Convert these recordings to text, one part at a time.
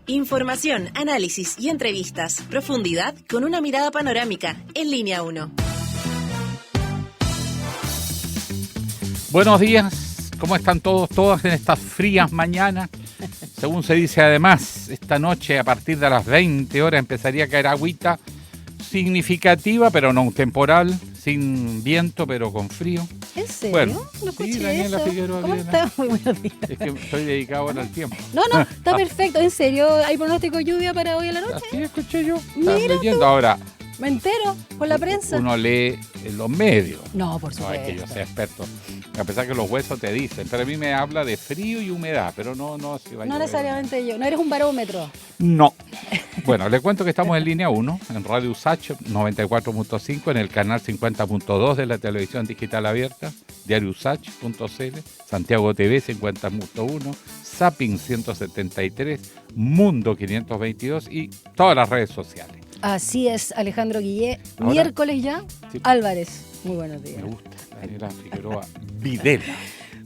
Información, análisis y entrevistas. Profundidad con una mirada panorámica. En Línea 1. Buenos días. ¿Cómo están todas en estas frías mañanas? Según se dice además, esta noche a partir de las 20 horas empezaría a caer agüita significativa, pero no temporal, sin viento, pero con frío. ¿En serio? Bueno, no escuché Daniela eso. Figueroa. ¿Cómo estás? Muy buenos días. Es que estoy dedicado ahora al tiempo. No, está perfecto. ¿En serio? ¿Hay pronóstico de lluvia para hoy a la noche? Así escuché yo. Estaba Mira leyendo tú. ahora. Me entero por la prensa. Uno lee en los medios. No, por No supuesto. es que yo sea experto. A pesar que los huesos te dicen. Pero a mí me habla de frío y humedad. Pero no si va a No llover. necesariamente yo. No eres un barómetro. No. Bueno, le cuento que estamos en Línea 1, en Radio USACH 94.5, en el canal 50.2 de la televisión digital abierta, diariousach.cl, Santiago TV 50.1, Zapping 173, Mundo 522 y todas las redes sociales. Así es, Alejandro Guillé. Ahora- Miércoles ya, Sí. Álvarez. Muy buenos días. Me gusta, Daniela Figueroa Videla.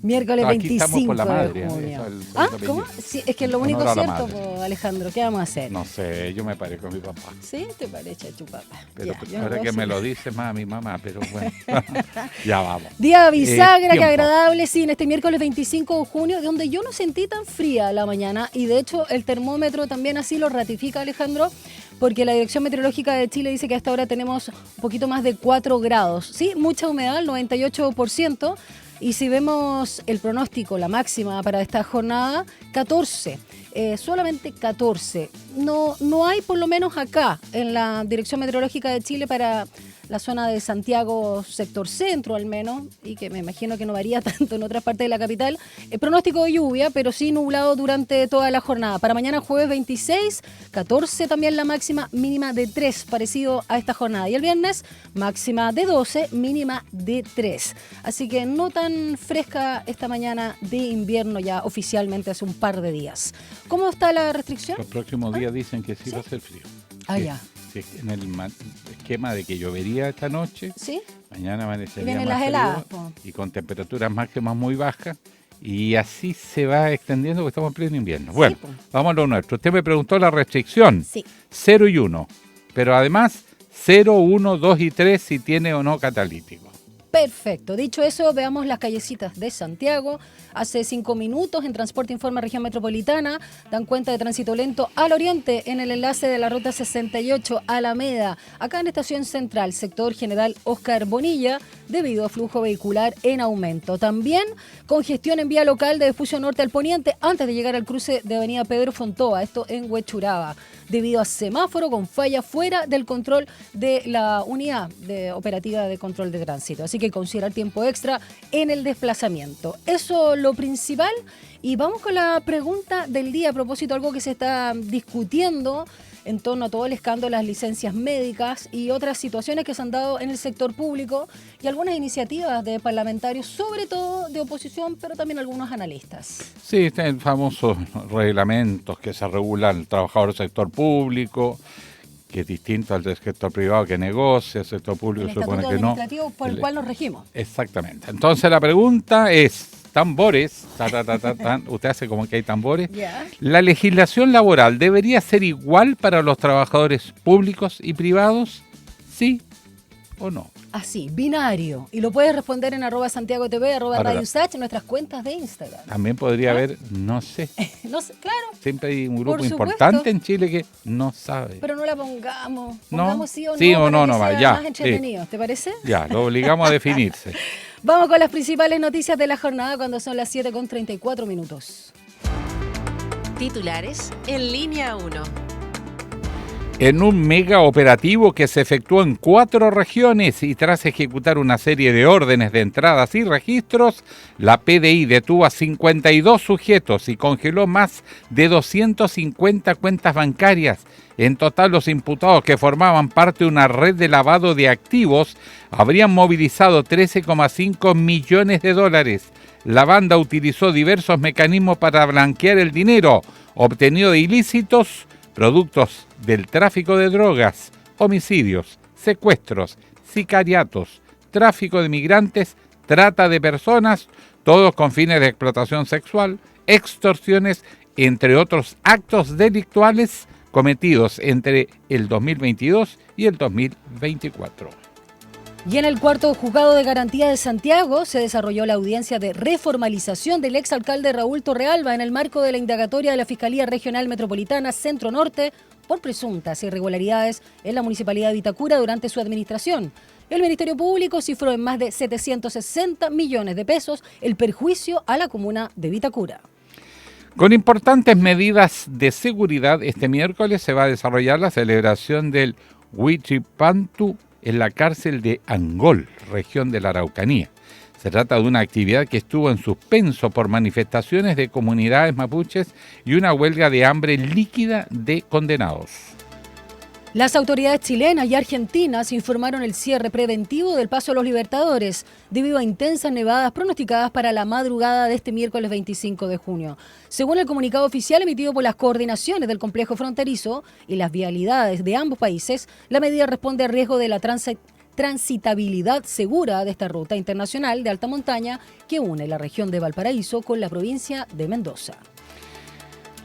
Miércoles No, aquí 25 estamos por la madre, de junio. eso es el segundo ¿Ah? apellido. ¿Cómo? Sí, es que lo En único honor a la cierto, madre. po, Alejandro, ¿qué vamos a hacer? No sé, yo me parezco a mi papá. ¿Sí? ¿Te parece a tu papá? Pero Ya, yo no ahora puedo que me decir. lo dice más a mi mamá, pero bueno, ya vamos. Día bisagra, qué tiempo. agradable, sí, en este miércoles 25 de junio, donde yo no sentí tan fría la mañana y de hecho el termómetro también así lo ratifica, Alejandro, porque la Dirección Meteorológica de Chile dice que hasta ahora tenemos un poquito más de 4 grados. Sí, mucha humedad, el 98%. Y si vemos el pronóstico, la máxima para esta jornada, 14. Solamente 14. No hay, por lo menos acá, en la Dirección Meteorológica de Chile, para la zona de Santiago, sector centro al menos, y que me imagino que no varía tanto en otras partes de la capital, pronóstico de lluvia, pero sí nublado durante toda la jornada. Para mañana jueves 26, 14 también la máxima, mínima de 3, parecido a esta jornada. Y el viernes, máxima de 12, mínima de 3. Así que no tan fresca esta mañana de invierno ya oficialmente hace un par de días. ¿Cómo está la restricción? Los próximos días dicen que sí va a ser frío. Ah, Sí, ya. sí, en el esquema de que llovería esta noche, ¿Sí? mañana Y amanecería vienen más las heladas, frío po. y con temperaturas máximas muy bajas. Y así se va extendiendo porque estamos en pleno invierno. Bueno, po. vamos a lo nuestro. Usted me preguntó la restricción. Sí. 0 y 1. Pero además 0, 1, 2 y 3 si tiene o no catalítico. Perfecto. Dicho eso, veamos las callecitas de Santiago. Hace 5 minutos en Transporte Informa Región Metropolitana dan cuenta de tránsito lento al oriente en el enlace de la ruta 68 Alameda, acá en Estación Central, sector General Oscar Bonilla, debido a flujo vehicular en aumento. También congestión en vía local de Vespucio Norte al Poniente antes de llegar al cruce de Avenida Pedro Fontoa, esto en Huechuraba, debido a semáforo con falla fuera del control de la unidad operativa de control de tránsito. Así que considerar tiempo extra en el desplazamiento. Eso lo principal. Y vamos con la pregunta del día a propósito de algo que se está discutiendo en torno a todo el escándalo de las licencias médicas y otras situaciones que se han dado en el sector público y algunas iniciativas de parlamentarios, sobre todo de oposición, pero también algunos analistas. Sí, están famosos reglamentos que se regulan el trabajador del sector público, que es distinto al del sector privado que negocia, el sector público El se supone estatuto que no. administrativo por el cual nos regimos. Exactamente. Entonces la pregunta es, tambores, usted hace como que hay tambores. Ya. ¿La legislación laboral debería ser igual para los trabajadores públicos y privados? ¿Sí o no? Así, binario. Y lo puedes responder en @SantiagoTV, Ahora, @Radio USACH, nuestras cuentas de Instagram. También podría haber, no sé, No sé, claro, siempre hay un grupo Por supuesto. importante en Chile que no sabe. pero no la pongamos. ¿No? Pongamos sí o no, Sí o para no, que no va, sea ya, más sí. entretenido. ¿Te parece? Ya, lo obligamos a definirse. Vamos con las principales noticias de la jornada cuando son las 7:34 minutos. Titulares en Línea 1. En un mega operativo que se efectuó en 4 regiones y tras ejecutar una serie de órdenes de entradas y registros, la PDI detuvo a 52 sujetos y congeló más de 250 cuentas bancarias. En total, los imputados que formaban parte de una red de lavado de activos habrían movilizado 13,5 millones de dólares. La banda utilizó diversos mecanismos para blanquear el dinero obtenido de ilícitos, productos del tráfico de drogas, homicidios, secuestros, sicariatos, tráfico de migrantes, trata de personas, todos con fines de explotación sexual, extorsiones entre otros actos delictuales cometidos entre el 2022 y el 2024. Y en el cuarto juzgado de garantía de Santiago se desarrolló la audiencia de reformalización del exalcalde Raúl Torrealba en el marco de la indagatoria de la Fiscalía Regional Metropolitana Centro Norte por presuntas irregularidades en la Municipalidad de Vitacura durante su administración. El Ministerio Público cifró en más de 760 millones de pesos el perjuicio a la comuna de Vitacura. Con importantes medidas de seguridad, este miércoles se va a desarrollar la celebración del Huichipantu en la cárcel de Angol, región de la Araucanía. Se trata de una actividad que estuvo en suspenso por manifestaciones de comunidades mapuches y una huelga de hambre líquida de condenados. Las autoridades chilenas y argentinas informaron el cierre preventivo del Paso de los Libertadores debido a intensas nevadas pronosticadas para la madrugada de este miércoles 25 de junio. Según el comunicado oficial emitido por las coordinaciones del complejo fronterizo y las vialidades de ambos países, la medida responde al riesgo de la transitabilidad segura de esta ruta internacional de alta montaña que une la región de Valparaíso con la provincia de Mendoza.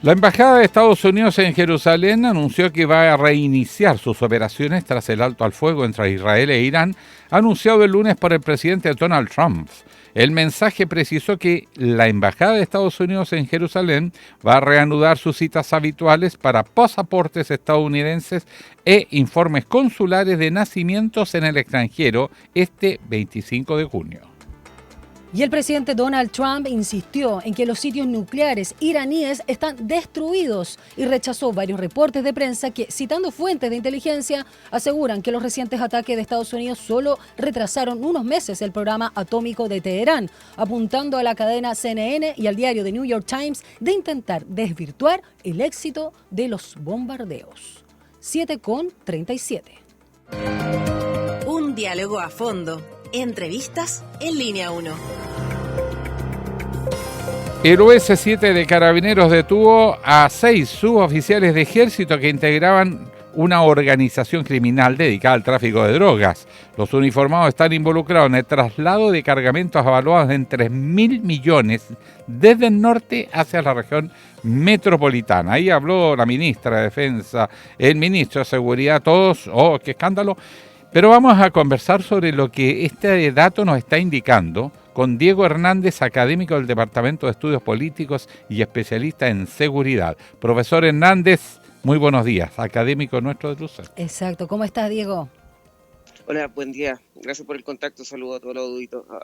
La Embajada de Estados Unidos en Jerusalén anunció que va a reiniciar sus operaciones tras el alto al fuego entre Israel e Irán, anunciado el lunes por el presidente Donald Trump. El mensaje precisó que la Embajada de Estados Unidos en Jerusalén va a reanudar sus citas habituales para pasaportes estadounidenses e informes consulares de nacimientos en el extranjero este 25 de junio. Y el presidente Donald Trump insistió en que los sitios nucleares iraníes están destruidos y rechazó varios reportes de prensa que, citando fuentes de inteligencia, aseguran que los recientes ataques de Estados Unidos solo retrasaron unos meses el programa atómico de Teherán, apuntando a la cadena CNN y al diario The New York Times de intentar desvirtuar el éxito de los bombardeos. 7:37. Un diálogo a fondo. Entrevistas en Línea 1. El US-7 de Carabineros detuvo a 6 suboficiales de ejército que integraban una organización criminal dedicada al tráfico de drogas. Los uniformados están involucrados en el traslado de cargamentos avaluados en 3.000 millones desde el norte hacia la región metropolitana. Ahí habló la ministra de Defensa, el ministro de Seguridad, todos, ¡oh, qué escándalo! Pero vamos a conversar sobre lo que este dato nos está indicando con Diego Hernández, académico del Departamento de Estudios Políticos y especialista en seguridad. Profesor Hernández, muy buenos días, académico nuestro de Lucer. Exacto, ¿cómo estás, Diego? Hola, buen día. Gracias por el contacto. Saludos a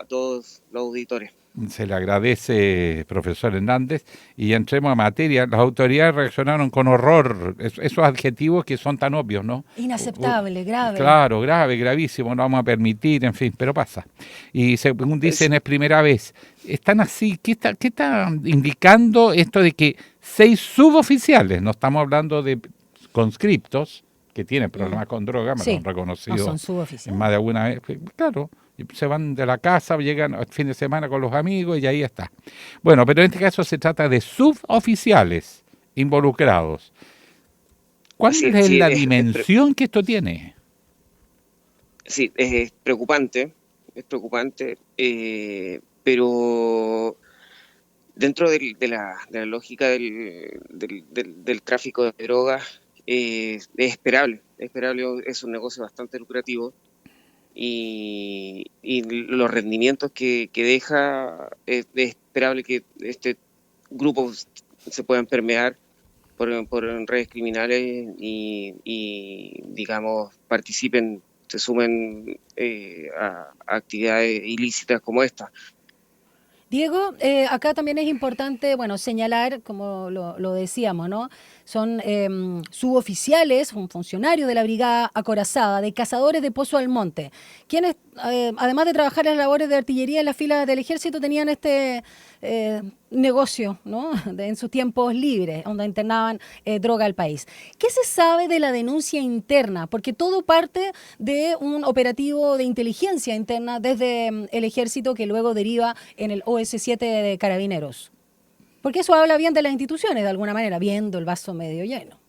todos los auditores. Se le agradece, profesor Hernández, y entremos a materia. Las autoridades reaccionaron con horror, esos adjetivos que son tan obvios, ¿no? Inaceptable, grave. Claro, grave, gravísimo, no vamos a permitir, en fin, pero pasa. Y según dicen, es primera vez. Están así, ¿qué está indicando esto de que 6 suboficiales, no estamos hablando de conscriptos, que tienen problemas con droga, me lo han reconocido no son suboficiales. más de alguna vez, claro, se van de la casa, llegan el fin de semana con los amigos y ahí está. Bueno, pero en este caso se trata de suboficiales involucrados. ¿Cuál es la dimensión que esto tiene? Sí, es preocupante, pero dentro de la lógica del tráfico de drogas, es esperable, es un negocio bastante lucrativo y los rendimientos que deja, es esperable que este grupo se puedan permear por redes criminales y digamos, se sumen a actividades ilícitas como esta. Diego, acá también es importante, señalar, como lo decíamos, ¿no? Son suboficiales, un funcionario de la Brigada Acorazada de Cazadores de Pozo Almonte, quienes, además de trabajar en las labores de artillería en las filas del ejército, tenían este negocio, ¿no? En sus tiempos libres, donde internaban droga al país. ¿Qué se sabe de la denuncia interna? Porque todo parte de un operativo de inteligencia interna desde el ejército que luego deriva en el OS-7 de Carabineros. Porque eso habla bien de las instituciones, de alguna manera, viendo el vaso medio lleno.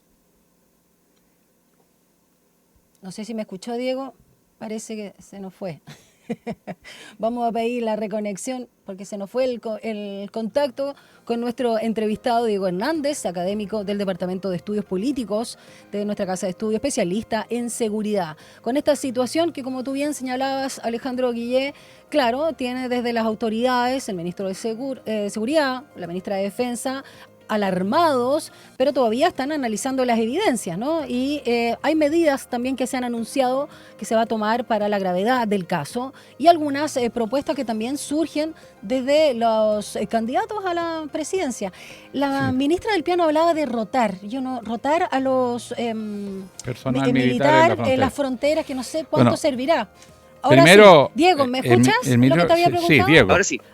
No sé si me escuchó, Diego. Parece que se nos fue. Vamos a pedir la reconexión porque se nos fue el contacto con nuestro entrevistado Diego Hernández, académico del Departamento de Estudios Políticos de nuestra Casa de Estudio, especialista en seguridad. Con esta situación que, como tú bien señalabas, Alejandro Guillé, claro, tiene desde las autoridades, el ministro de Seguridad, la ministra de Defensa, alarmados, pero todavía están analizando las evidencias, ¿no? Y hay medidas también que se han anunciado que se va a tomar para la gravedad del caso y algunas propuestas que también surgen desde los candidatos a la presidencia. La ministra del Piano hablaba de rotar a los personal militar en las fronteras, que no sé cuánto servirá. Ahora primero, sí, Diego, ¿me escuchas lo que te había preguntado? Sí, Diego.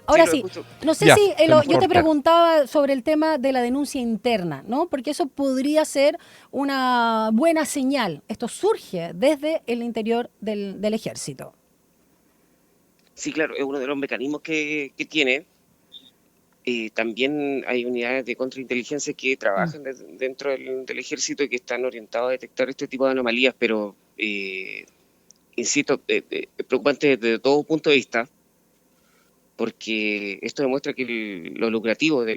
Ahora sí. No sé ya, si yo te corta. preguntaba sobre el tema de la denuncia interna, ¿no? Porque eso podría ser una buena señal. Esto surge desde el interior del ejército. Sí, claro, es uno de los mecanismos que tiene. También hay unidades de contrainteligencia que trabajan dentro del ejército y que están orientados a detectar este tipo de anomalías, pero insisto, es preocupante desde todo punto de vista, porque esto demuestra que lo lucrativo de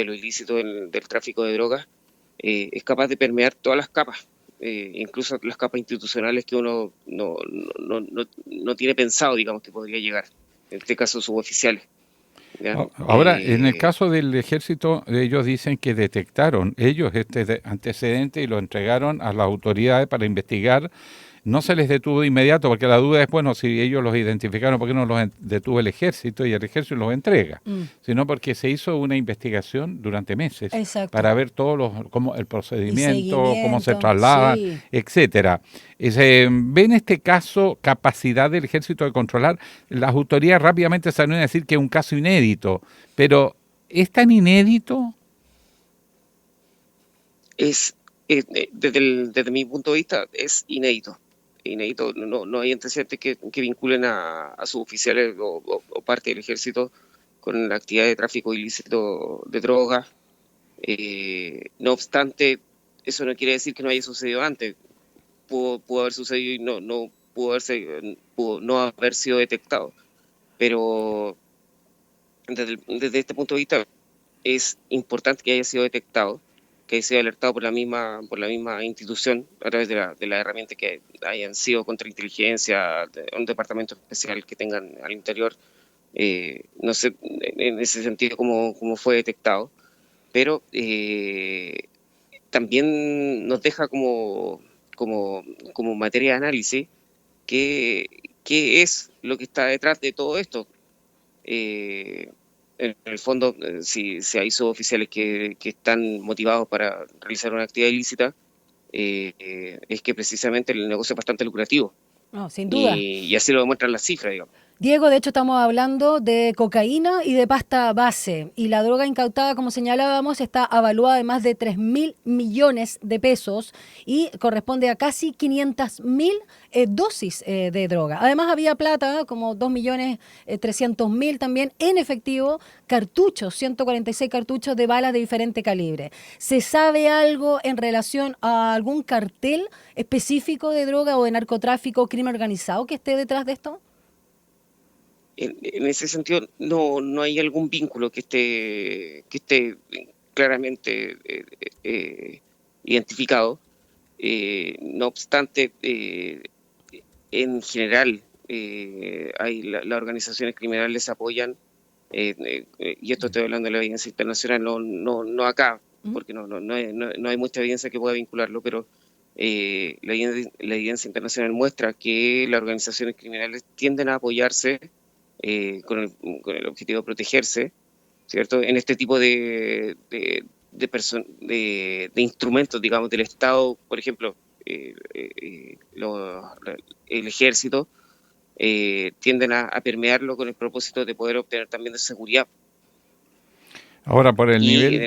lo ilícito del tráfico de drogas es capaz de permear todas las capas, incluso las capas institucionales que uno no tiene pensado, digamos, que podría llegar, en este caso suboficiales. ¿Ya? Ahora, en el caso del ejército, ellos dicen que detectaron ellos este antecedente y lo entregaron a las autoridades para investigar. No se les detuvo de inmediato, porque la duda es, bueno, si ellos los identificaron, ¿por qué no los detuvo el ejército y el ejército los entrega? Sino porque se hizo una investigación durante meses. Exacto. Para ver cómo el procedimiento, cómo se trasladan, etcétera. ¿Ve en este caso capacidad del ejército de controlar? Las autoridades rápidamente salieron a decir que es un caso inédito, pero ¿es tan inédito? Desde mi punto de vista, es inédito. No hay antecedentes que vinculen a suboficiales o parte del ejército con la actividad de tráfico ilícito de drogas. No obstante, eso no quiere decir que no haya sucedido antes. Pudo haber sucedido y no pudo no haber sido detectado. Pero desde este punto de vista es importante que haya sido detectado, que haya sido alertado por la misma institución a través de la herramienta que hayan sido contrainteligencia, un departamento especial que tengan al interior. No sé en ese sentido cómo fue detectado, pero también nos deja como materia de análisis qué es lo que está detrás de todo esto. En el fondo, si hay suboficiales que están motivados para realizar una actividad ilícita, es que precisamente el negocio es bastante lucrativo. No, sin duda. Y así lo demuestran las cifras, digamos. Diego, de hecho estamos hablando de cocaína y de pasta base, y la droga incautada, como señalábamos, está avaluada en más de 3.000 millones de pesos y corresponde a casi 500.000 dosis de droga. Además había plata, como 2.300.000 también en efectivo, cartuchos, 146 cartuchos de balas de diferente calibre. ¿Se sabe algo en relación a algún cartel específico de droga o de narcotráfico o crimen organizado que esté detrás de esto? En ese sentido, no hay algún vínculo que esté claramente identificado. No obstante, en general, las organizaciones criminales apoyan, y esto estoy hablando de la evidencia internacional, no acá, porque no hay mucha evidencia que pueda vincularlo, pero la evidencia internacional muestra que las organizaciones criminales tienden a apoyarse con el objetivo de protegerse, ¿cierto? En este tipo de instrumentos, digamos, del Estado, por ejemplo, el ejército, tienden a permearlo con el propósito de poder obtener también de seguridad. Ahora, por el nivel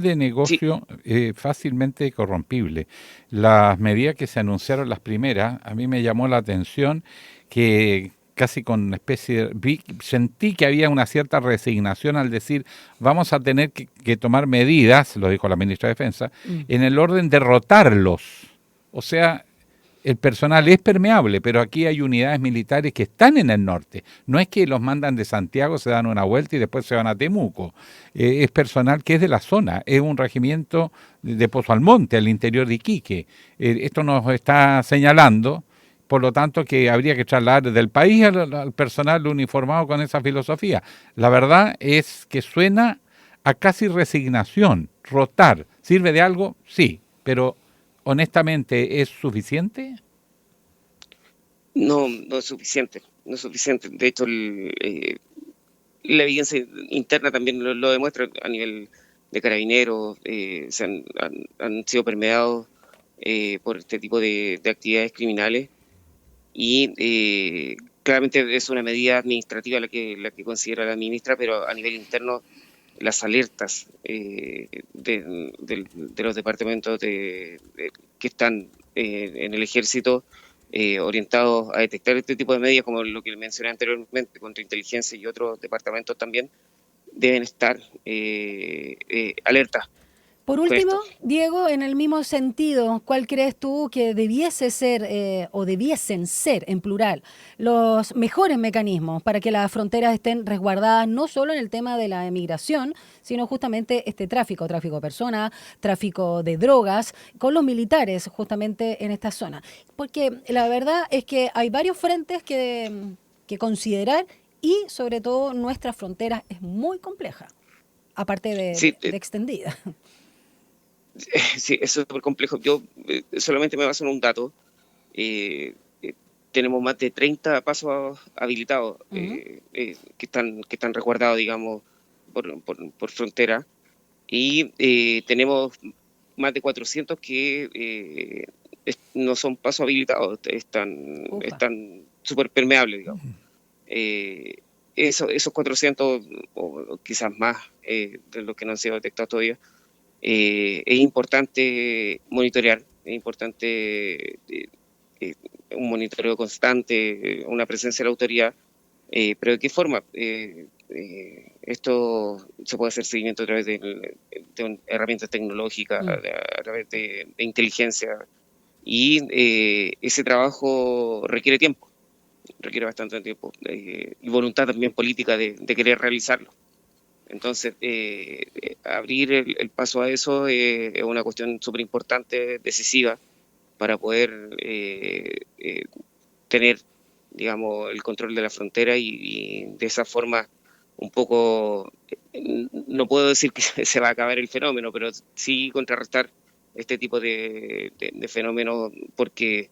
de negocio, fácilmente corrompible. Las medidas que se anunciaron, las primeras, a mí me llamó la atención que casi con una especie sentí que había una cierta resignación al decir vamos a tener que tomar medidas, lo dijo la ministra de Defensa, en el orden de rotarlos. O sea, el personal es permeable, pero aquí hay unidades militares que están en el norte. No es que los mandan de Santiago, se dan una vuelta y después se van a Temuco. Es personal que es de la zona, es un regimiento de Pozo Almonte, al interior de Iquique. Esto nos está señalando, por lo tanto, que habría que trasladar del país al personal uniformado con esa filosofía. La verdad es que suena a casi resignación, rotar. ¿Sirve de algo? Sí, pero honestamente, ¿es suficiente? No, no es suficiente, no es suficiente. De hecho, la evidencia interna también lo demuestra a nivel de carabineros, han sido permeados por este tipo de actividades criminales y claramente es una medida administrativa la que considera la ministra, pero a nivel interno las alertas de los departamentos que están en el ejército orientados a detectar este tipo de medidas, como lo que mencioné anteriormente, contrainteligencia y otros departamentos también, deben estar alertas. Por Con último, esto. Diego, en el mismo sentido, ¿cuál crees tú que debiese ser o debiesen ser, en plural, los mejores mecanismos para que las fronteras estén resguardadas no solo en el tema de la emigración, sino justamente este tráfico de personas, tráfico de drogas, con los militares justamente en esta zona? Porque la verdad es que hay varios frentes que considerar y sobre todo nuestra frontera es muy compleja, aparte Sí, de extendida. sí, eso es súper complejo. Yo solamente me baso en un dato. Eh, Tenemos más de 30 pasos habilitados Ujú. que están resguardados, digamos, por frontera. Y tenemos más de 400 que no son pasos habilitados, Upa. están súper permeables, digamos. Eh, esos 400 o quizás más de los que no han sido detectados todavía, es importante monitorear, es importante eh, un monitoreo constante, una presencia de la autoridad, pero ¿de qué forma? Esto se puede hacer seguimiento a través de herramientas tecnológicas, Mm. a través de inteligencia, y ese trabajo requiere bastante tiempo, y voluntad también política de querer realizarlo. Entonces, abrir el paso a eso es una cuestión súper importante, decisiva, para poder tener, digamos, el control de la frontera y de esa forma un poco, no puedo decir que se va a acabar el fenómeno, pero sí contrarrestar este tipo de fenómenos, porque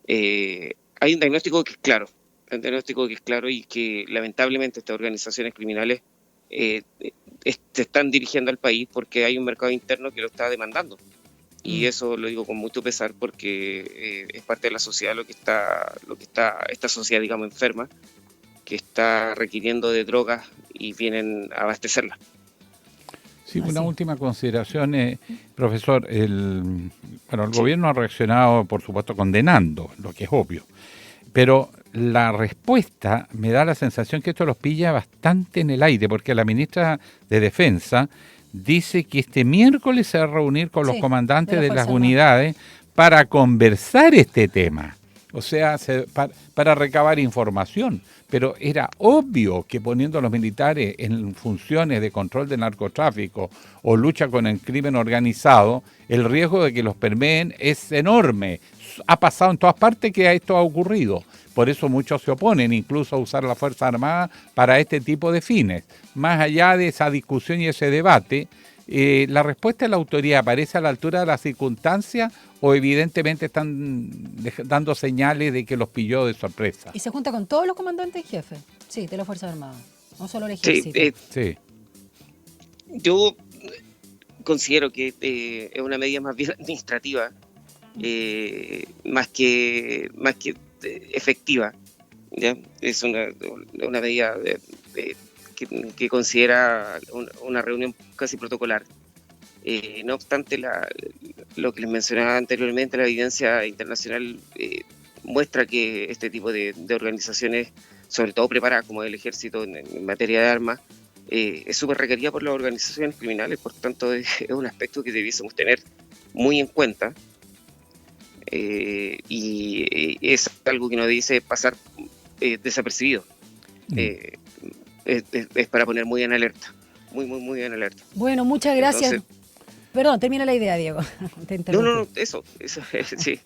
hay un diagnóstico que es claro, y que lamentablemente estas organizaciones criminales eh, se están dirigiendo al país porque hay un mercado interno que lo está demandando. Y Mm. eso lo digo con mucho pesar porque es parte de la sociedad esta sociedad, digamos, enferma, que está requiriendo de drogas y vienen a abastecerla. Sí, una Así. última consideración, profesor. El Sí, gobierno ha reaccionado, por supuesto, condenando, lo que es obvio. Pero la respuesta me da la sensación que esto los pilla bastante en el aire, porque la ministra de Defensa dice que este miércoles se va a reunir con los Sí, de comandantes la de las Fuerza Armada. unidades para conversar este tema. O sea, para recabar información. Pero era obvio que poniendo a los militares en funciones de control del narcotráfico o lucha con el crimen organizado, el riesgo de que los permeen es enorme. Ha pasado en todas partes que esto ha ocurrido. Por eso muchos se oponen incluso a usar la Fuerza Armada para este tipo de fines. Más allá de esa discusión y ese debate, ¿la respuesta de la autoridad aparece a la altura de las circunstancias o evidentemente están dando señales de que los pilló de sorpresa? Y se junta con todos los comandantes y jefes, sí, de las Fuerzas Armadas, no solo el sí, ejército. Sí. yo considero que es una medida más bien administrativa, más que efectiva. ¿Ya? Es una medida que considera una reunión casi protocolar. No obstante, lo que les mencionaba anteriormente, la evidencia internacional muestra que este tipo de organizaciones, sobre todo preparadas como el ejército en materia de armas, es súper requerida por las organizaciones criminales. Por tanto, es un aspecto que debiésemos tener muy en cuenta. es algo que no dice pasar desapercibido. Es para poner muy en alerta, muy en alerta. Bueno, muchas gracias. Entonces, Perdón, termina la idea, Diego. Te interrumpí. no, eso sí.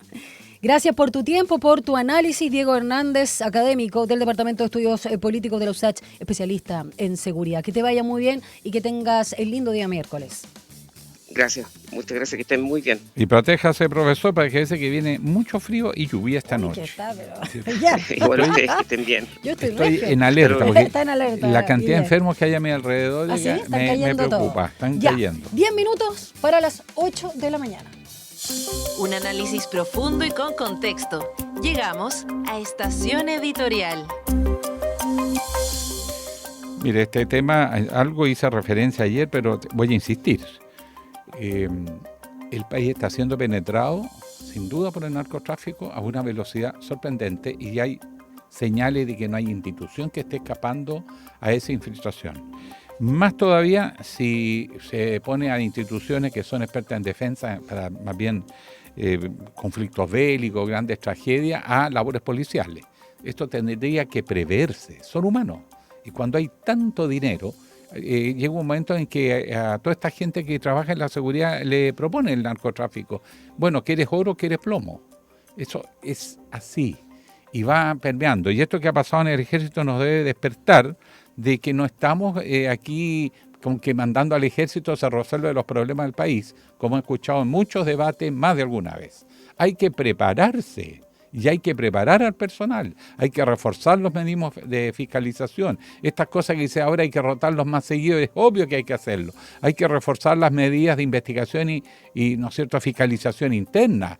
Gracias por tu tiempo, por tu análisis. Diego Hernández, académico del Departamento de Estudios Políticos de la USACH, especialista en seguridad. Que te vaya muy bien y que tengas el lindo día miércoles. Gracias, muchas gracias, que estén muy bien. Y protéjase, profesor, para que dice que viene mucho frío y lluvia esta noche. Está, pero... Ya. Igual ustedes que estén bien. Yo estoy En alerta, porque está en alerta. la cantidad Bien. de enfermos que hay a mi alrededor ¿Ah, sí? Están me cayendo preocupa. todo. Están Ya. cayendo. 10 minutos para las 8 de la mañana. Un análisis profundo y con contexto. Llegamos a Estación Editorial. Mire, este tema, algo hice referencia ayer, pero voy a insistir. El país está siendo penetrado, sin duda, por el narcotráfico a una velocidad sorprendente y hay señales de que no hay institución que esté escapando a esa infiltración. Más todavía si se pone a instituciones que son expertas en defensa, para más bien conflictos bélicos, grandes tragedias, a labores policiales. Esto tendría que preverse, son humanos. Y cuando hay tanto dinero, llega un momento en que a toda esta gente que trabaja en la seguridad le propone el narcotráfico. Bueno, ¿quieres oro o quieres plomo? Eso es así y va permeando. Y esto que ha pasado en el ejército nos debe despertar de que no estamos aquí como que mandando al ejército a resolver los problemas del país, como he escuchado en muchos debates más de alguna vez. Hay que prepararse. Y hay que preparar al personal, hay que reforzar los mecanismos de fiscalización. Estas cosas que dice ahora hay que rotarlos más seguido, es obvio que hay que hacerlo. Hay que reforzar las medidas de investigación y ¿no es cierto?, fiscalización interna.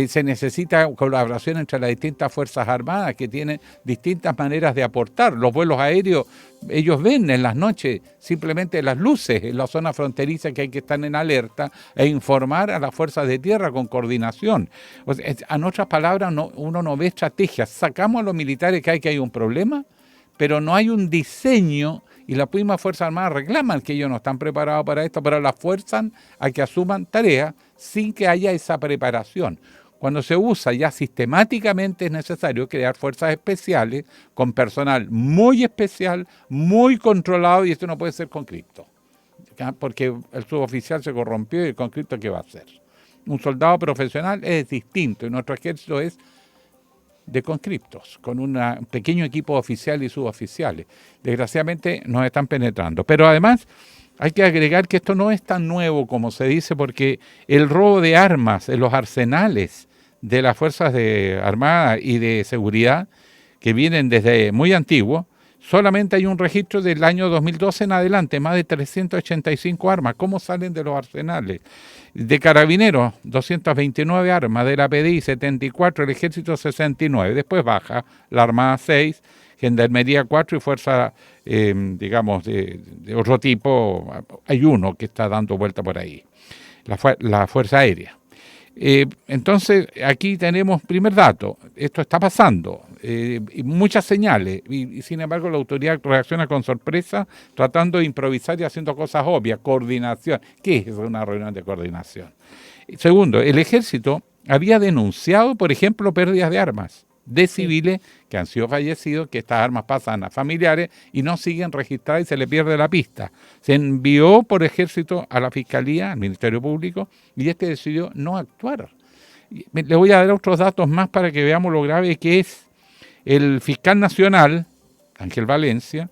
Se necesita colaboración entre las distintas Fuerzas Armadas que tienen distintas maneras de aportar. Los vuelos aéreos, ellos ven en las noches simplemente las luces en la zona fronteriza que hay que estar en alerta e informar a las fuerzas de tierra con coordinación. O sea, en otras palabras, uno no ve estrategias. Sacamos a los militares que hay un problema, pero no hay un diseño y las mismas Fuerzas Armadas reclaman que ellos no están preparados para esto, pero las fuerzan a que asuman tareas sin que haya esa preparación. Cuando se usa ya sistemáticamente es necesario crear fuerzas especiales con personal muy especial, muy controlado, y esto no puede ser conscripto, porque el suboficial se corrompió y el conscripto ¿qué va a hacer? Un soldado profesional es distinto y nuestro ejército es de conscriptos, con un pequeño equipo oficial y suboficiales. Desgraciadamente nos están penetrando, pero además hay que agregar que esto no es tan nuevo como se dice, porque el robo de armas en los arsenales de las Fuerzas Armadas y de Seguridad, que vienen desde muy antiguo, solamente hay un registro del año 2012 en adelante, más de 385 armas. ¿Cómo salen de los arsenales? De Carabineros, 229 armas, de la PDI 74, el Ejército 69, después baja la Armada 6, Gendarmería 4 y Fuerza, digamos, de otro tipo, hay uno que está dando vuelta por ahí, la Fuerza Aérea. Entonces, aquí tenemos primer dato, esto está pasando, y muchas señales, y sin embargo la autoridad reacciona con sorpresa, tratando de improvisar y haciendo cosas obvias. Coordinación, ¿qué es una reunión de coordinación? Segundo, el ejército había denunciado, por ejemplo, pérdidas de armas de civiles que han sido fallecidos, que estas armas pasan a familiares y no siguen registradas y se le pierde la pista. Se envió por ejército a la Fiscalía, al Ministerio Público, y este decidió no actuar. Le voy a dar otros datos más para que veamos lo grave que es. El fiscal nacional, Ángel Valencia,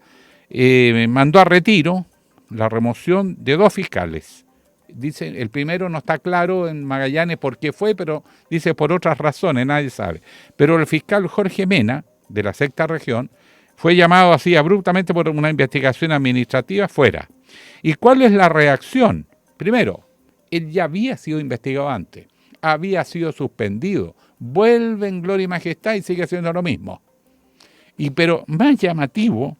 mandó a retiro la remoción de 2 fiscales. Dice, el primero no está claro en Magallanes por qué fue, pero dice por otras razones, nadie sabe. Pero el fiscal Jorge Mena, de la 6ª región, fue llamado así abruptamente por una investigación administrativa fuera. ¿Y cuál es la reacción? Primero, él ya había sido investigado antes, había sido suspendido, vuelve en gloria y majestad y sigue haciendo lo mismo. Pero más llamativo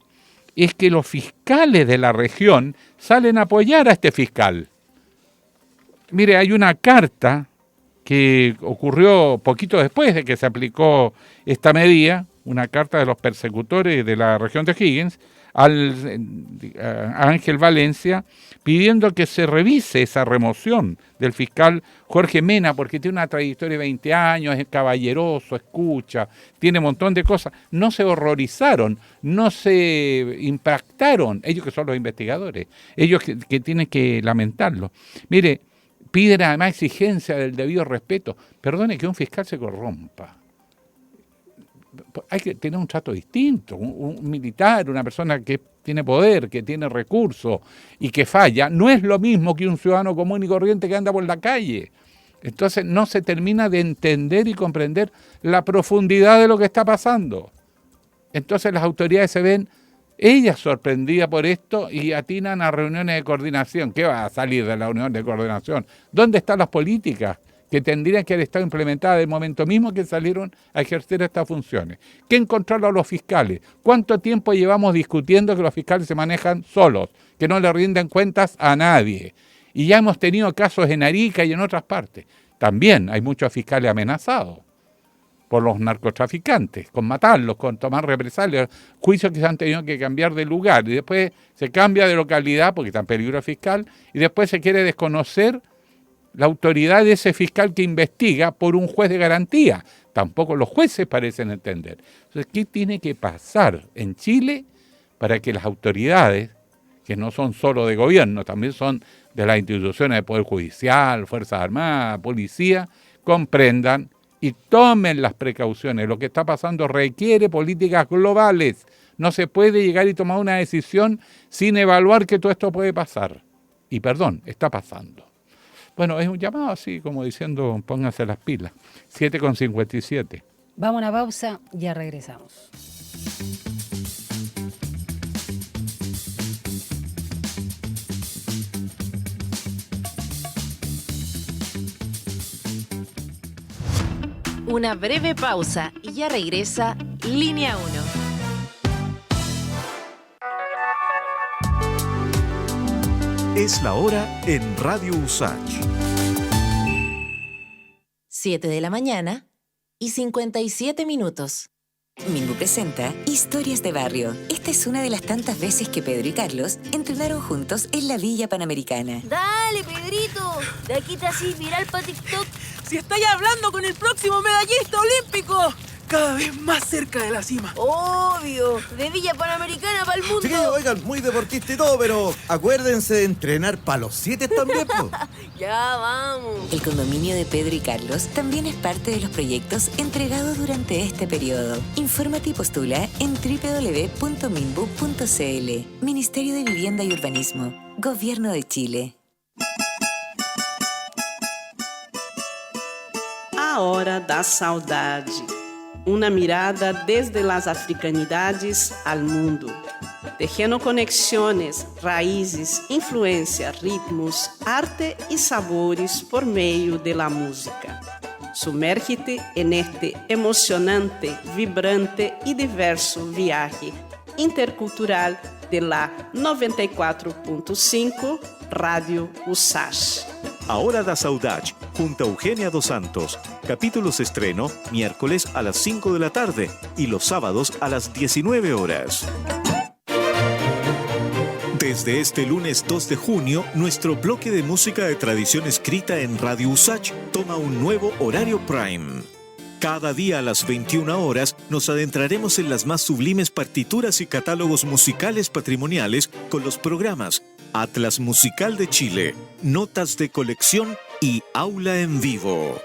es que los fiscales de la región salen a apoyar a este fiscal. Mire, hay una carta que ocurrió poquito después de que se aplicó esta medida, una carta de los persecutores de la región de O'Higgins, a Ángel Valencia pidiendo que se revise esa remoción del fiscal Jorge Mena, porque tiene una trayectoria de 20 años, es caballeroso, escucha, tiene un montón de cosas. No se horrorizaron, no se impactaron, ellos que son los investigadores, ellos que tienen que lamentarlo. Mire, piden además exigencia del debido respeto. Perdone que un fiscal se corrompa. Hay que tener un trato distinto. Un militar, una persona que tiene poder, que tiene recursos y que falla, no es lo mismo que un ciudadano común y corriente que anda por la calle. Entonces no se termina de entender y comprender la profundidad de lo que está pasando. Entonces las autoridades se ven, ellas sorprendidas por esto y atinan a reuniones de coordinación. ¿Qué va a salir de la reunión de coordinación? ¿Dónde están las políticas que tendrían que haber estado implementadas del momento mismo que salieron a ejercer estas funciones? ¿Quién controla a los fiscales? ¿Cuánto tiempo llevamos discutiendo que los fiscales se manejan solos, que no le rinden cuentas a nadie? Y ya hemos tenido casos en Arica y en otras partes. También hay muchos fiscales amenazados por los narcotraficantes, con matarlos, con tomar represalias, juicios que se han tenido que cambiar de lugar, y después se cambia de localidad porque está en peligro fiscal, y después se quiere desconocer la autoridad de ese fiscal que investiga por un juez de garantía. Tampoco los jueces parecen entender. Entonces, ¿qué tiene que pasar en Chile para que las autoridades, que no son solo de gobierno, también son de las instituciones de Poder Judicial, Fuerzas Armadas, Policía, comprendan y tomen las precauciones? Lo que está pasando requiere políticas globales. No se puede llegar y tomar una decisión sin evaluar que todo esto puede pasar. Y perdón, está pasando. Bueno, es un llamado así como diciendo, pónganse las pilas. 7:57. Vamos a una pausa, ya regresamos. Una breve pausa y ya regresa Línea 1. Es la hora en Radio USACH. 7 de la mañana y 57 minutos. Minbu presenta Historias de Barrio. Esta es una de las tantas veces que Pedro y Carlos entrenaron juntos en la Villa Panamericana. Dale, Pedrito, de aquí te así viral pa' TikTok. Si estáis hablando con el próximo medallista olímpico, cada vez más cerca de la cima. Obvio, de Villa Panamericana para el mundo. Sí, oigan, muy deportista y todo, pero acuérdense de entrenar para los 7 también, po. Ya vamos. El condominio de Pedro y Carlos también es parte de los proyectos entregados durante este periodo. Infórmate y postula en www.minbu.cl. Ministerio de Vivienda y Urbanismo. Gobierno de Chile. A Hora da Saudade. Una mirada desde las africanidades al mundo, tejendo conexiones, raízes, influencia, ritmos, arte y sabores por medio de la música. Sumérgete en este emocionante, vibrante y diverso viaje intercultural de la 94.5 Radio USACH. A Hora da Saudade, junto a Eugenia Dos Santos. Capítulos estreno miércoles a las 5 de la tarde y los sábados a las 19 horas. Desde este lunes 2 de junio, nuestro bloque de música de tradición escrita en Radio USACH toma un nuevo horario prime. Cada día a las 21 horas nos adentraremos en las más sublimes partituras y catálogos musicales patrimoniales con los programas Atlas Musical de Chile, Notas de Colección y Aula en Vivo.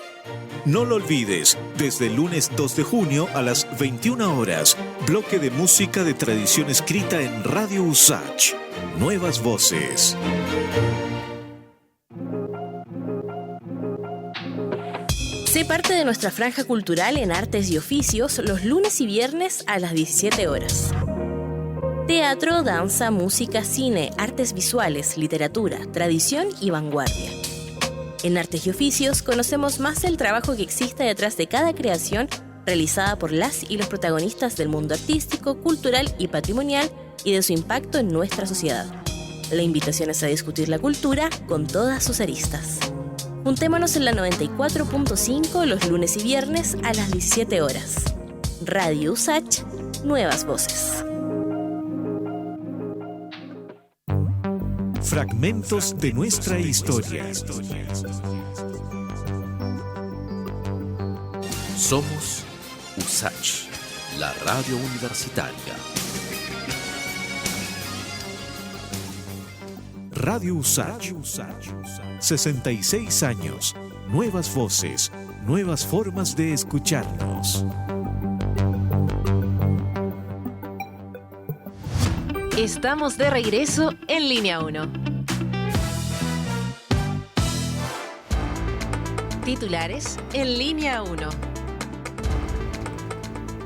No lo olvides, desde el lunes 2 de junio a las 21 horas, bloque de música de tradición escrita en Radio USACH. Nuevas voces. Sé parte de nuestra franja cultural en Artes y Oficios los lunes y viernes a las 17 horas. Teatro, danza, música, cine, artes visuales, literatura, tradición y vanguardia. En Artes y Oficios conocemos más el trabajo que existe detrás de cada creación realizada por las y los protagonistas del mundo artístico, cultural y patrimonial y de su impacto en nuestra sociedad. La invitación es a discutir la cultura con todas sus aristas. Juntémonos en la 94.5 los lunes y viernes a las 17 horas. Radio USACH, Nuevas Voces. Fragmentos de nuestra historia. Somos USACH, la radio universitaria. Radio USACH. 66 años. Nuevas voces, nuevas formas de escucharnos. Estamos de regreso en Línea 1. Titulares en Línea 1.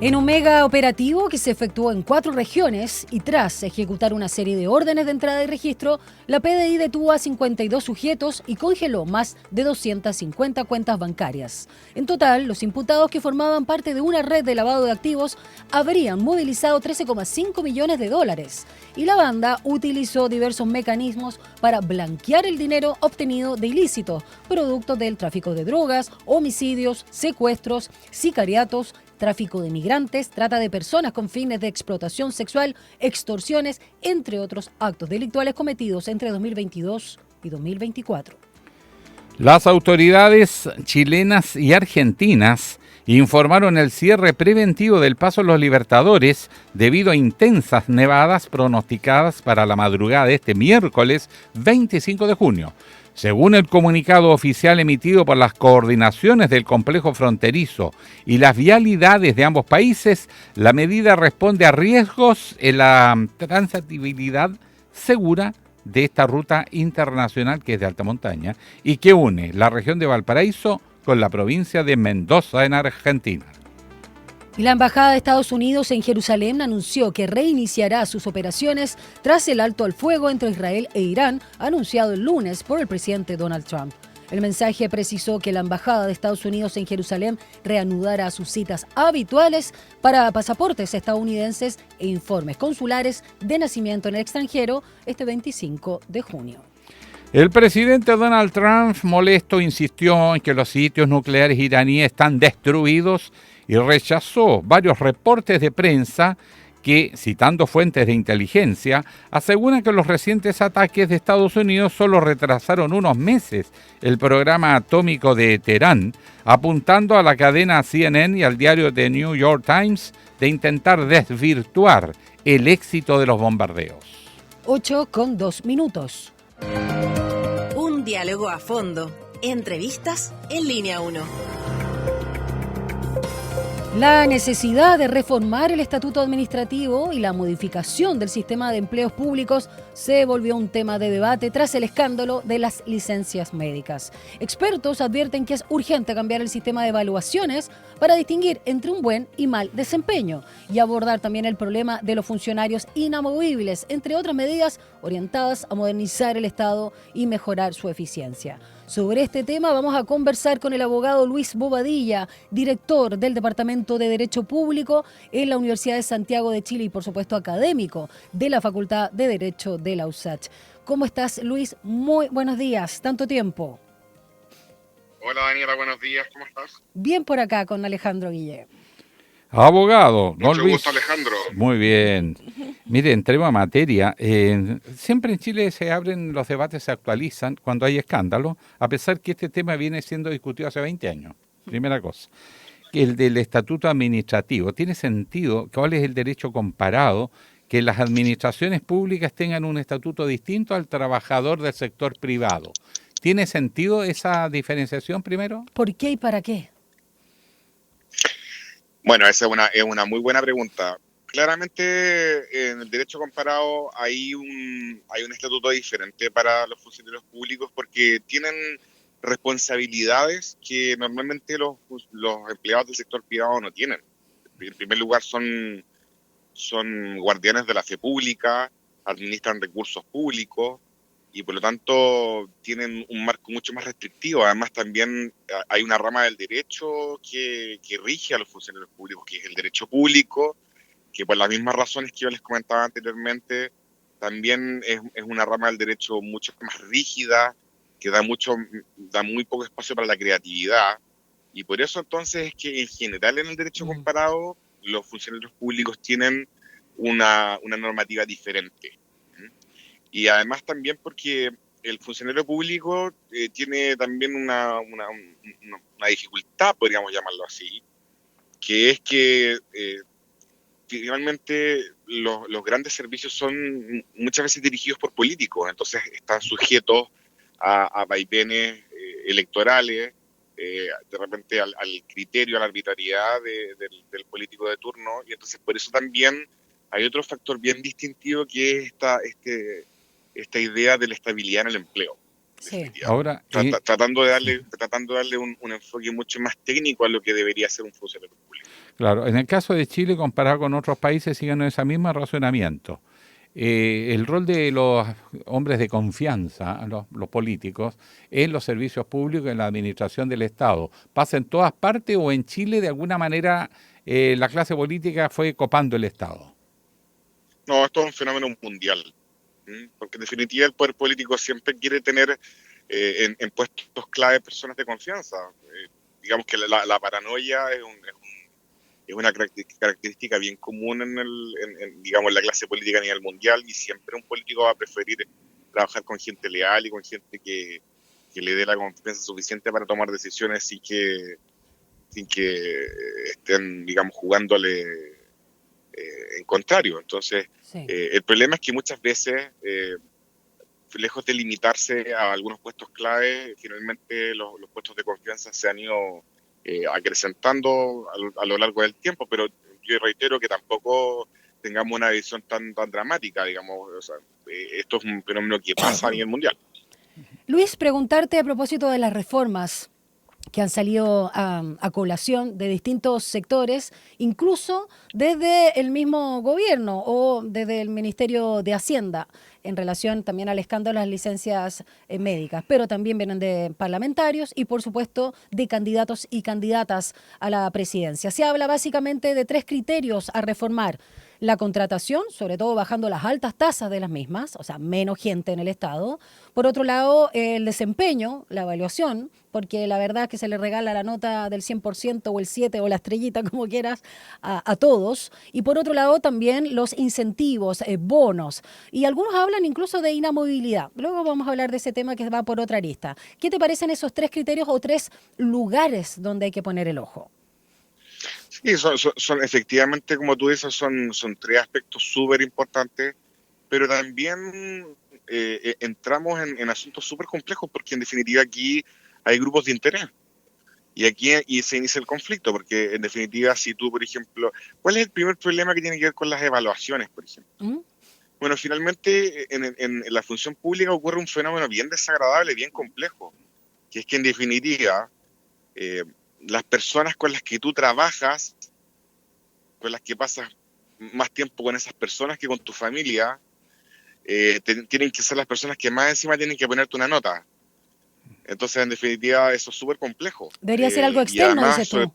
En un mega operativo que se efectuó en 4 regiones y tras ejecutar una serie de órdenes de entrada y registro, la PDI detuvo a 52 sujetos y congeló más de 250 cuentas bancarias. En total, los imputados que formaban parte de una red de lavado de activos habrían movilizado 13,5 millones de dólares y la banda utilizó diversos mecanismos para blanquear el dinero obtenido de ilícitos, producto del tráfico de drogas, homicidios, secuestros, sicariatos, tráfico de migrantes, trata de personas con fines de explotación sexual, extorsiones, entre otros actos delictuales cometidos entre 2022 y 2024. Las autoridades chilenas y argentinas informaron el cierre preventivo del Paso Los Libertadores debido a intensas nevadas pronosticadas para la madrugada de este miércoles 25 de junio. Según el comunicado oficial emitido por las coordinaciones del complejo fronterizo y las vialidades de ambos países, la medida responde a riesgos en la transitabilidad segura de esta ruta internacional que es de alta montaña y que une la región de Valparaíso con la provincia de Mendoza en Argentina. Y la Embajada de Estados Unidos en Jerusalén anunció que reiniciará sus operaciones tras el alto al fuego entre Israel e Irán, anunciado el lunes por el presidente Donald Trump. El mensaje precisó que la Embajada de Estados Unidos en Jerusalén reanudará sus citas habituales para pasaportes estadounidenses e informes consulares de nacimiento en el extranjero este 25 de junio. El presidente Donald Trump, molesto, insistió en que los sitios nucleares iraníes están destruidos y rechazó varios reportes de prensa que, citando fuentes de inteligencia, aseguran que los recientes ataques de Estados Unidos solo retrasaron unos meses el programa atómico de Teherán, apuntando a la cadena CNN y al diario The New York Times de intentar desvirtuar el éxito de los bombardeos. 8:02. Un diálogo a fondo. Entrevistas en Línea 1. La necesidad de reformar el estatuto administrativo y la modificación del sistema de empleos públicos se volvió un tema de debate tras el escándalo de las licencias médicas. Expertos advierten que es urgente cambiar el sistema de evaluaciones para distinguir entre un buen y mal desempeño y abordar también el problema de los funcionarios inamovibles, entre otras medidas orientadas a modernizar el Estado y mejorar su eficiencia. Sobre este tema vamos a conversar con el abogado Luis Bobadilla, director del Departamento de Derecho Público en la Universidad de Santiago de Chile y, por supuesto, académico de la Facultad de Derecho de la USACH. ¿Cómo estás, Luis? Muy buenos días. ¿Tanto tiempo? Hola, Daniela. Buenos días. ¿Cómo estás? Bien por acá con Alejandro Guillén. Abogado, don Mucho Luis. gusto, Alejandro. Muy bien. Mire, entremos a materia. Siempre en Chile se abren los debates, se actualizan cuando hay escándalo, a pesar que este tema viene siendo discutido hace 20 años. Primera cosa. El del estatuto administrativo. ¿Tiene sentido? ¿Cuál es el derecho comparado? Que las administraciones públicas tengan un estatuto distinto al trabajador del sector privado. ¿Tiene sentido esa diferenciación primero? ¿Por qué y para qué? Bueno, esa es una muy buena pregunta. Claramente, en el derecho comparado hay un estatuto diferente para los funcionarios públicos porque tienen responsabilidades que normalmente los empleados del sector privado no tienen. En primer lugar, son guardianes de la fe pública, administran recursos públicos y por lo tanto tienen un marco mucho más restrictivo. Además, también hay una rama del derecho que rige a los funcionarios públicos, que es el derecho público, que por las mismas razones que yo les comentaba anteriormente, también es una rama del derecho mucho más rígida, que da muy poco espacio para la creatividad. Y por eso entonces es que en general en el derecho comparado los funcionarios públicos tienen una normativa diferente. Y además también porque el funcionario público tiene también una dificultad, podríamos llamarlo así, que es que finalmente los grandes servicios son muchas veces dirigidos por políticos, entonces están sujetos a vaivenes electorales, de repente al criterio, a la arbitrariedad del político de turno, y entonces por eso también hay otro factor bien distintivo que es esta idea de la estabilidad en el empleo. Sí. Ahora, tratando de darle un enfoque mucho más técnico a lo que debería ser un funcionario público. claro, en el caso de Chile, comparado con otros países, siguen ese mismo razonamiento. El rol de los hombres de confianza, los políticos, en los servicios públicos, en la administración del Estado, ¿pasa en todas partes o en Chile de alguna manera la clase política fue copando el Estado? No, esto es un fenómeno mundial, porque en definitiva el poder político siempre quiere tener en puestos clave personas de confianza. Digamos que la paranoia es una característica bien común digamos, la clase política a nivel mundial, y siempre un político va a preferir trabajar con gente leal y con gente que le dé la confianza suficiente para tomar decisiones sin que estén, digamos, jugándole en contrario. Entonces, Sí. El problema es que muchas veces, lejos de limitarse a algunos puestos clave, finalmente los puestos de confianza se han ido acrecentando a lo largo del tiempo, pero yo reitero que tampoco tengamos una visión tan dramática, digamos. O sea, esto es un fenómeno que pasa a nivel mundial. Luis, preguntarte a propósito de las reformas que han salido a colación de distintos sectores, incluso desde el mismo gobierno o desde el Ministerio de Hacienda, en relación también al escándalo de las licencias médicas, pero también vienen de parlamentarios y, por supuesto, de candidatos y candidatas a la presidencia. Se habla básicamente de 3 criterios a reformar: la contratación, sobre todo bajando las altas tasas de las mismas, o sea, menos gente en el Estado. Por otro lado, el desempeño, la evaluación, porque la verdad es que se le regala la nota del 100% o el 7 o la estrellita, como quieras, a todos. Y por otro lado, también los incentivos, bonos. Y algunos hablan incluso de inamovilidad. Luego vamos a hablar de ese tema que va por otra arista. ¿Qué te parecen esos 3 criterios o 3 lugares donde hay que poner el ojo? Sí, son efectivamente, como tú dices, son 3 aspectos súper importantes, pero también entramos en asuntos súper complejos, porque en definitiva aquí hay grupos de interés y se inicia el conflicto, porque en definitiva, si tú, por ejemplo, ¿cuál es el primer problema que tiene que ver con las evaluaciones, por ejemplo? Bueno, finalmente en la función pública ocurre un fenómeno bien desagradable, bien complejo, que es que en definitiva las personas con las que tú trabajas, con las que pasas más tiempo con esas personas que con tu familia, tienen que ser las personas que más encima tienen que ponerte una nota. Entonces, en definitiva, eso es súper complejo. Debería ser algo externo, además, dices tú.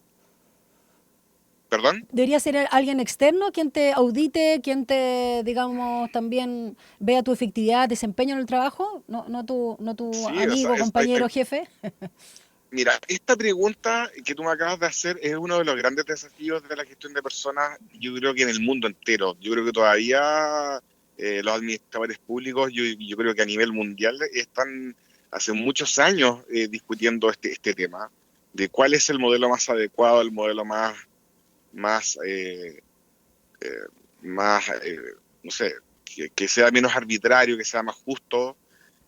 ¿Perdón? Debería ser alguien externo quien te audite, quien te, digamos, también vea tu efectividad, desempeño en el trabajo, no tu Sí, amigo, o sea, compañero, jefe. Mira, esta pregunta que tú me acabas de hacer es uno de los grandes desafíos de la gestión de personas, yo creo que en el mundo entero. Yo creo que todavía los administradores públicos, yo creo que a nivel mundial están hace muchos años discutiendo este tema, de cuál es el modelo más adecuado, el modelo más no sé, que sea menos arbitrario, que sea más justo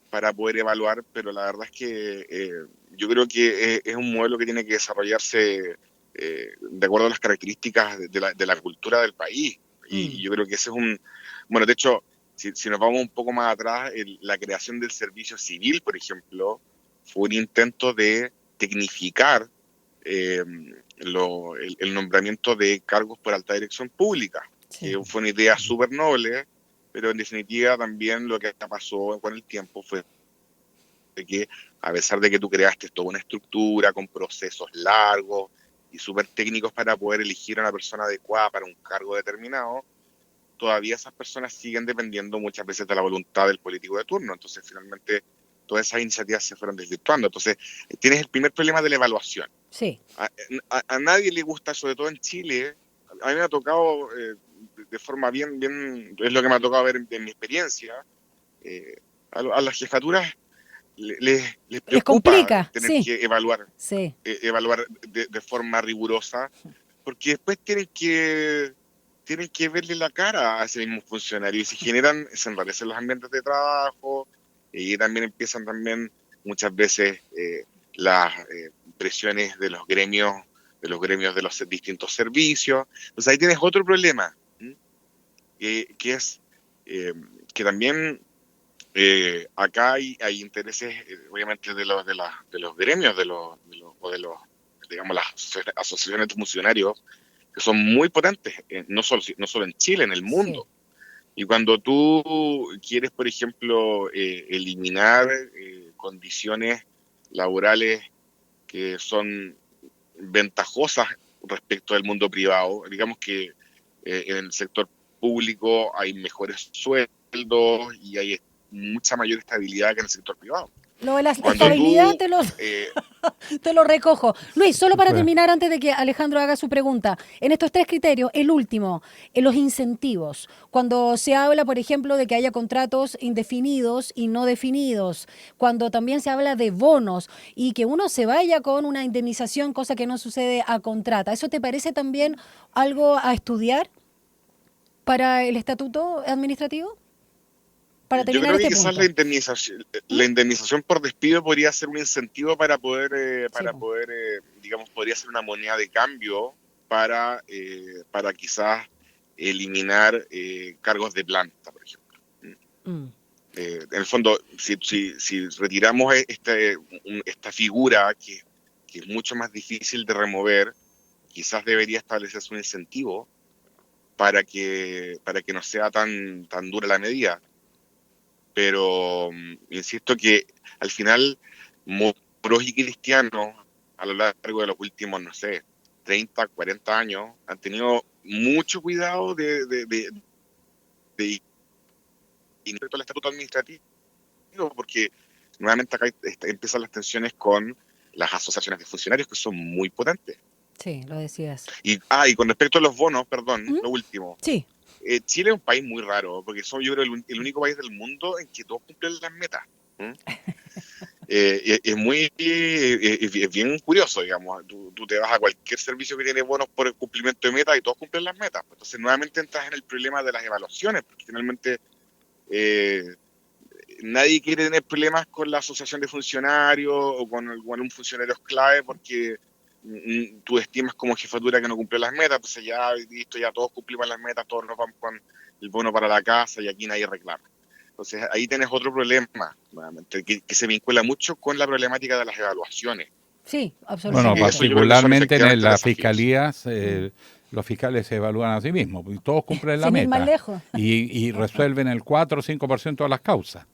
para poder evaluar, pero la verdad es que yo creo que es un modelo que tiene que desarrollarse de acuerdo a las características de la cultura del país. Y yo creo que ese es bueno, de hecho, si nos vamos un poco más atrás, la creación del servicio civil, por ejemplo, fue un intento de tecnificar el nombramiento de cargos por alta dirección pública, que fue una idea súper noble, pero en definitiva también lo que pasó con el tiempo fue que, a pesar de que tú creaste toda una estructura con procesos largos y súper técnicos para poder elegir a una persona adecuada para un cargo determinado, todavía esas personas siguen dependiendo muchas veces de la voluntad del político de turno. Entonces, finalmente, todas esas iniciativas se fueron desvirtuando. Entonces, tienes el primer problema de la evaluación. Sí. A nadie le gusta, sobre todo en Chile. A mí me ha tocado de forma bien, es lo que me ha tocado ver en mi experiencia. a las jefaturas les preocupa complica, tener sí. que evaluar Sí. evaluar de forma rigurosa, porque después tienen que verle la cara a ese mismo funcionario y se enrarecen los ambientes de trabajo y también empiezan muchas veces las presiones de los gremios de los distintos servicios. Entonces ahí tienes otro problema, que es que también acá hay intereses, obviamente, de los gremios, digamos, las asociaciones de funcionarios, que son muy potentes, no solo en Chile, en el mundo. Sí. Y cuando tú quieres, por ejemplo, eliminar condiciones laborales que son ventajosas respecto del mundo privado, digamos que en el sector público hay mejores sueldos y hay mucha mayor estabilidad que en el sector privado. Lo de la estabilidad te lo recojo. Luis, solo para terminar, antes de que Alejandro haga su pregunta, en estos 3 criterios, el último, en los incentivos, cuando se habla, por ejemplo, de que haya contratos indefinidos y no definidos, cuando también se habla de bonos y que uno se vaya con una indemnización, cosa que no sucede a contrata, ¿eso te parece también algo a estudiar para el estatuto administrativo? Para yo creo que quizás la indemnización por despido podría ser un incentivo para poder, digamos, podría ser una moneda de cambio para quizás eliminar cargos de planta, por ejemplo. En el fondo, si retiramos esta figura que es mucho más difícil de remover, quizás debería establecerse un incentivo para que no sea tan dura la medida. Pero insisto que al final moros y cristianos a lo largo de los últimos, 30, 40 años han tenido mucho cuidado de respecto al estatuto administrativo, porque nuevamente acá empiezan las tensiones con las asociaciones de funcionarios, que son muy potentes. Sí, lo decías. Y con respecto a los bonos, lo último. Sí. Chile es un país muy raro, porque somos, yo creo, el único país del mundo en que todos cumplen las metas. Es bien curioso, digamos. Tú te vas a cualquier servicio que tiene bonos por el cumplimiento de metas y todos cumplen las metas. Entonces, nuevamente entras en el problema de las evaluaciones, porque finalmente nadie quiere tener problemas con la asociación de funcionarios o con un funcionario clave, porque tú estimas como jefatura que no cumplió las metas, entonces ya listo, ya todos cumplimos las metas, todos nos vamos con el bono para la casa y aquí nadie reclama. Entonces ahí tienes otro problema, nuevamente, que se vincula mucho con la problemática de las evaluaciones. Sí, absolutamente. Bueno, particularmente en las fiscalías, los fiscales se evalúan a sí mismos, y todos cumplen la meta. Más lejos. Y resuelven el 4 o 5% de las causas.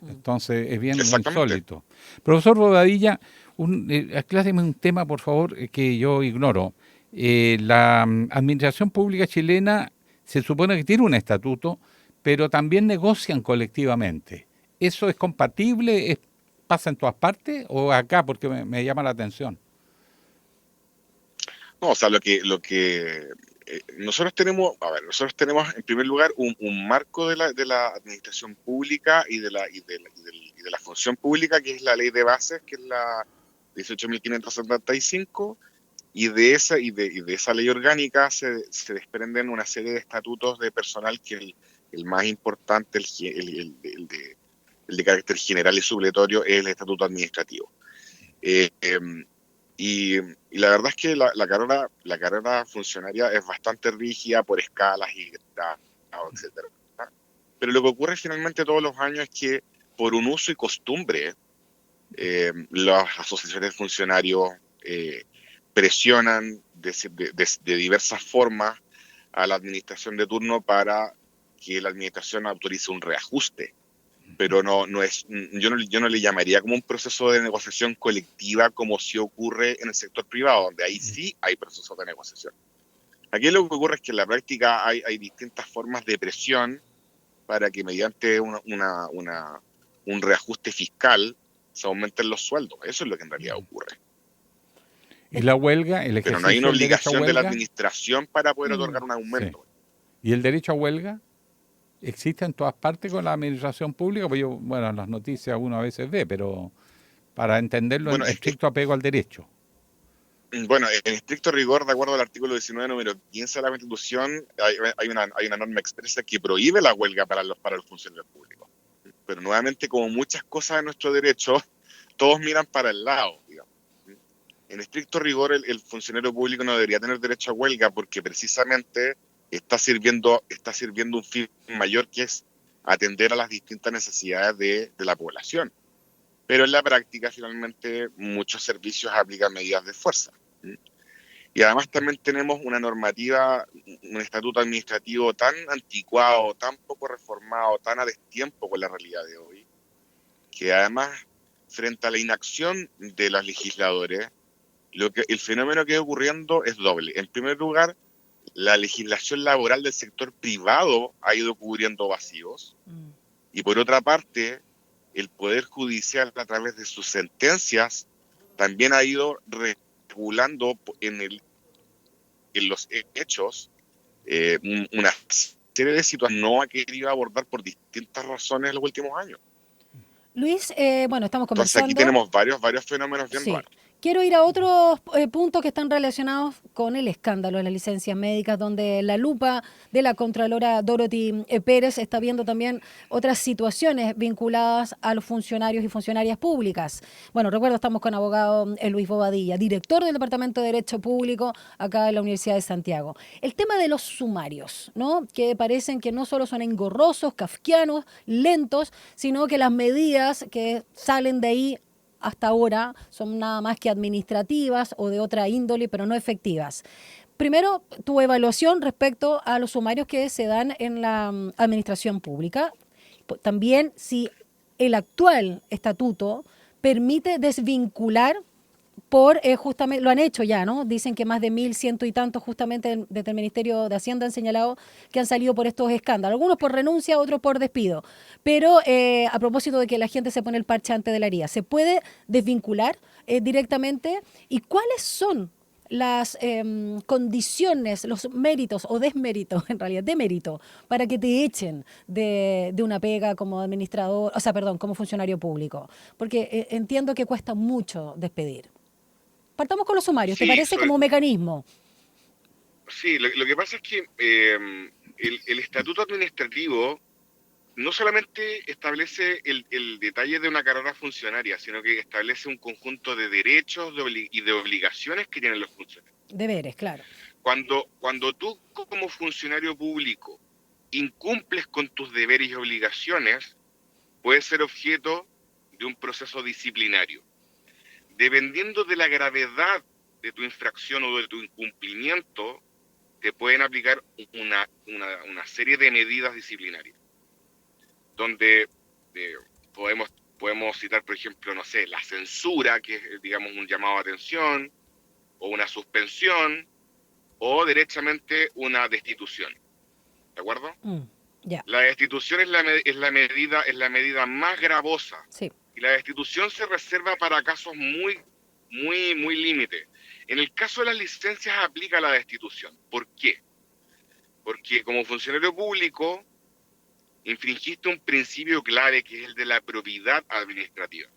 Entonces es bien insólito. Profesor Bobadilla, acláreme un tema, por favor, que yo ignoro. La administración pública chilena se supone que tiene un estatuto, pero también negocian colectivamente. ¿Eso es compatible? ¿Pasa en todas partes o acá? Porque me llama la atención. No, o sea, lo que nosotros tenemos en primer lugar un marco de la administración pública y de la función pública, que es la ley de bases, que es la 18.575, y de esa ley orgánica se desprenden una serie de estatutos de personal, que el más importante, el de carácter general y supletorio, es el estatuto administrativo. Y la verdad es que la carrera funcionaria es bastante rígida por escalas y grados, etcétera. Pero lo que ocurre finalmente todos los años es que, por un uso y costumbre, las asociaciones de funcionarios presionan de diversas formas a la administración de turno para que la administración autorice un reajuste. Pero yo no le llamaría como un proceso de negociación colectiva, como sí ocurre en el sector privado, donde ahí sí hay procesos de negociación. Aquí lo que ocurre es que en la práctica hay distintas formas de presión para que, mediante un reajuste fiscal, se aumenten los sueldos. Eso es lo que en realidad ocurre. ¿Y la huelga? Pero no hay una obligación de la administración para poder otorgar un aumento. Sí. ¿Y el derecho a huelga? ¿Existe en todas partes con la administración pública? Pues yo, bueno, en las noticias uno a veces ve, pero para entenderlo en estricto apego al derecho. Bueno, en estricto rigor, de acuerdo al artículo 19, número 15 de la Constitución, hay una norma expresa que prohíbe la huelga para los funcionarios públicos. Pero nuevamente, como muchas cosas de nuestro derecho, todos miran para el lado, digamos. En estricto rigor, el funcionario público no debería tener derecho a huelga porque precisamente está sirviendo un fin mayor, que es atender a las distintas necesidades de la población. Pero en la práctica, finalmente, muchos servicios aplican medidas de fuerza. Y además también tenemos una normativa, un estatuto administrativo tan anticuado, tan poco reformado, tan a destiempo con la realidad de hoy, que además, frente a la inacción de los legisladores, el fenómeno que está ocurriendo es doble. En primer lugar, la legislación laboral del sector privado ha ido cubriendo vacíos. Y por otra parte, el Poder Judicial, a través de sus sentencias, también ha ido regulando en los hechos una serie de situaciones que no ha querido abordar por distintas razones en los últimos años. Luis, bueno, estamos Entonces conversando. aquí tenemos varios fenómenos bien raros. Quiero ir a otros puntos que están relacionados con el escándalo de las licencias médicas, donde la lupa de la Contralora Dorothy Pérez está viendo también otras situaciones vinculadas a los funcionarios y funcionarias públicas. Bueno, recuerdo, estamos con abogado Luis Bobadilla, director del Departamento de Derecho Público acá en la Universidad de Santiago. El tema de los sumarios, ¿no? Que parecen que no solo son engorrosos, kafkianos, lentos, sino que las medidas que salen de ahí hasta ahora son nada más que administrativas o de otra índole, pero no efectivas. Primero, tu evaluación respecto a los sumarios que se dan en la administración pública. También si el actual estatuto permite desvincular por justamente, lo han hecho ya, ¿no? Dicen que más de 1.100 y tantos justamente desde el Ministerio de Hacienda han señalado que han salido por estos escándalos. Algunos por renuncia, otros por despido. Pero a propósito de que la gente se pone el parche antes de la herida, ¿se puede desvincular directamente? ¿Y cuáles son las condiciones, los méritos o desméritos, en realidad, demérito, para que te echen de una pega como administrador, como funcionario público? Porque entiendo que cuesta mucho despedir. Partamos con los sumarios, ¿te parece como un mecanismo? Sí, lo que pasa es que el estatuto administrativo no solamente establece el detalle de una carrera funcionaria, sino que establece un conjunto de derechos y de obligaciones que tienen los funcionarios. Deberes, claro. Cuando tú como funcionario público incumples con tus deberes y obligaciones, puedes ser objeto de un proceso disciplinario. Dependiendo de la gravedad de tu infracción o de tu incumplimiento, te pueden aplicar una serie de medidas disciplinarias, donde podemos citar, por ejemplo, no sé, la censura, que es, digamos, un llamado a atención, o una suspensión, o derechamente una destitución. ¿De acuerdo? Yeah. La destitución es la medida más gravosa. Sí. Y la destitución se reserva para casos muy límite. En el caso de las licencias aplica la destitución. ¿Por qué? Porque como funcionario público infringiste un principio clave, que es el de la probidad administrativa.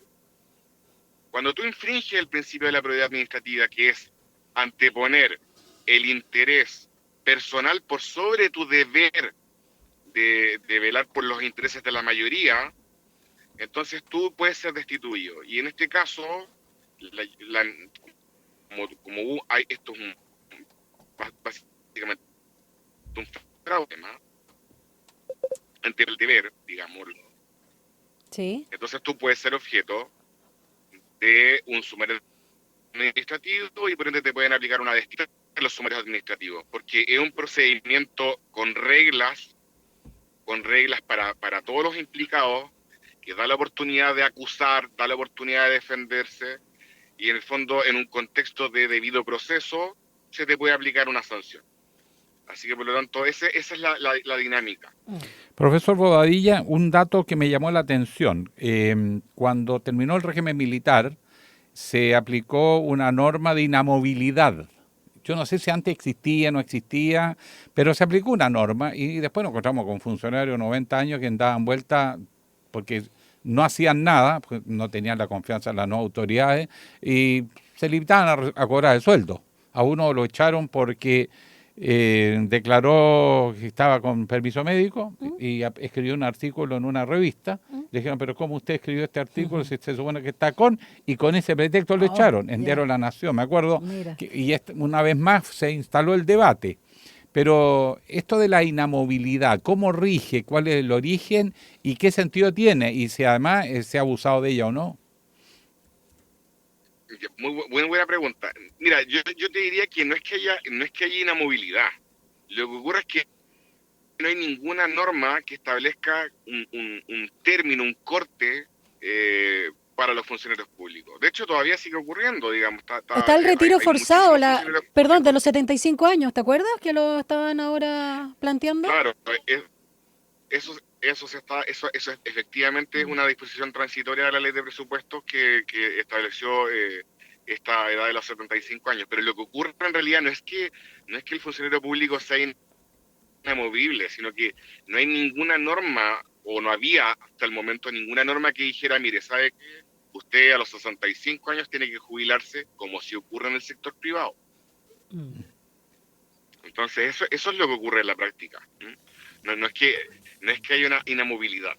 Cuando tú infringes el principio de la probidad administrativa, que es anteponer el interés personal por sobre tu deber de velar por los intereses de la mayoría, entonces tú puedes ser destituido. Y en este caso, esto es básicamente un fraude, ¿no? Ante el deber, digamos. Sí. Entonces tú puedes ser objeto de un sumario administrativo y por ende te pueden aplicar una destitución en los sumarios administrativos, porque es un procedimiento con reglas para todos los implicados, que da la oportunidad de acusar, da la oportunidad de defenderse, y en el fondo, en un contexto de debido proceso, se te puede aplicar una sanción. Así que, por lo tanto, esa es la dinámica. Profesor Bobadilla, un dato que me llamó la atención. Cuando terminó el régimen militar, se aplicó una norma de inamovilidad yo no sé si antes existía, no existía, pero se aplicó una norma y después nos encontramos con funcionarios de 90 años que daban vuelta porque no hacían nada, porque no tenían la confianza en las nuevas autoridades y se limitaban a cobrar el sueldo. A uno lo echaron porque declaró que estaba con permiso médico y escribió un artículo en una revista. Le dijeron, pero ¿cómo usted escribió este artículo si se supone que está con? Y con ese pretexto lo echaron en Diario La Nación, me acuerdo. Una vez más se instaló el debate. Pero esto de la inamovilidad, ¿cómo rige? ¿Cuál es el origen? ¿Y qué sentido tiene? Y si además se ha abusado de ella o no. Muy buena pregunta. Mira, yo te diría que no es que haya inamovilidad. Lo que ocurre es que no hay ninguna norma que establezca un término, un corte para los funcionarios públicos. De hecho, todavía sigue ocurriendo, digamos. Está el retiro forzado, de los 75 años, ¿te acuerdas que lo estaban ahora planteando? Claro, eso es efectivamente es una disposición transitoria de la ley de presupuestos que estableció esta edad de los 75 años. Pero lo que ocurre en realidad no es que el funcionario público sea inamovible, sino que no hay ninguna norma, o no había hasta el momento ninguna norma que dijera, mire, ¿sabe qué? Usted a los 65 años tiene que jubilarse como si ocurre en el sector privado. Entonces eso es lo que ocurre en la práctica. No es que haya una inamovilidad.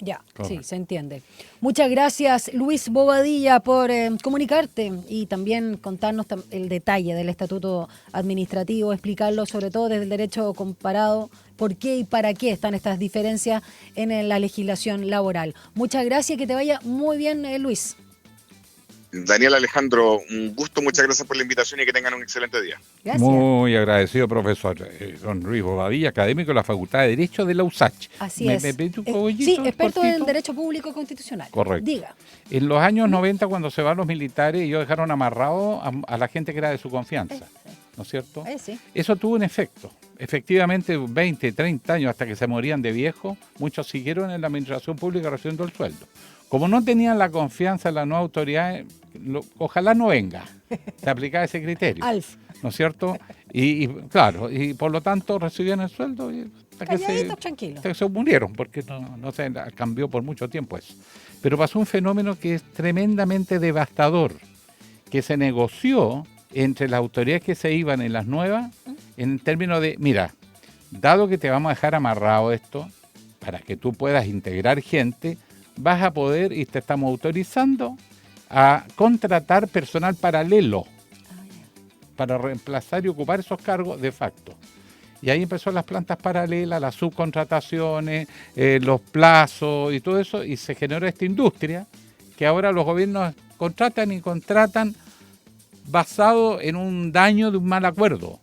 Ya, sí, se entiende. Muchas gracias, Luis Bobadilla, por comunicarte y también contarnos el detalle del estatuto administrativo, explicarlo sobre todo desde el derecho comparado, por qué y para qué están estas diferencias en la legislación laboral. Muchas gracias, que te vaya muy bien, Luis. Daniel, Alejandro, un gusto, muchas gracias por la invitación y que tengan un excelente día. Gracias. Muy agradecido, profesor. Don Luis Bobadilla, académico de la Facultad de Derecho de la USACH. Así es. Sí, experto en Derecho Público Constitucional. Correcto. Diga. En los años 90, cuando se van los militares, ellos dejaron amarrado a la gente que era de su confianza, ¿no es cierto? Sí. Eso tuvo un efecto. Efectivamente, 20, 30 años hasta que se morían de viejos, muchos siguieron en la administración pública recibiendo el sueldo. Como no tenían la confianza en las nuevas autoridades, ojalá no venga. Se aplicaba ese criterio. Alf. ¿No es cierto? Y claro, y por lo tanto recibían el sueldo y tranquilos. hasta que se murieron, porque no se cambió por mucho tiempo eso. Pero pasó un fenómeno que es tremendamente devastador, que se negoció entre las autoridades que se iban en las nuevas, en términos de, mira, dado que te vamos a dejar amarrado esto, para que tú puedas integrar gente, vas a poder, y te estamos autorizando, a contratar personal paralelo para reemplazar y ocupar esos cargos de facto. Y ahí empezó las plantas paralelas, las subcontrataciones, los plazos y todo eso, y se generó esta industria que ahora los gobiernos contratan basado en un daño de un mal acuerdo.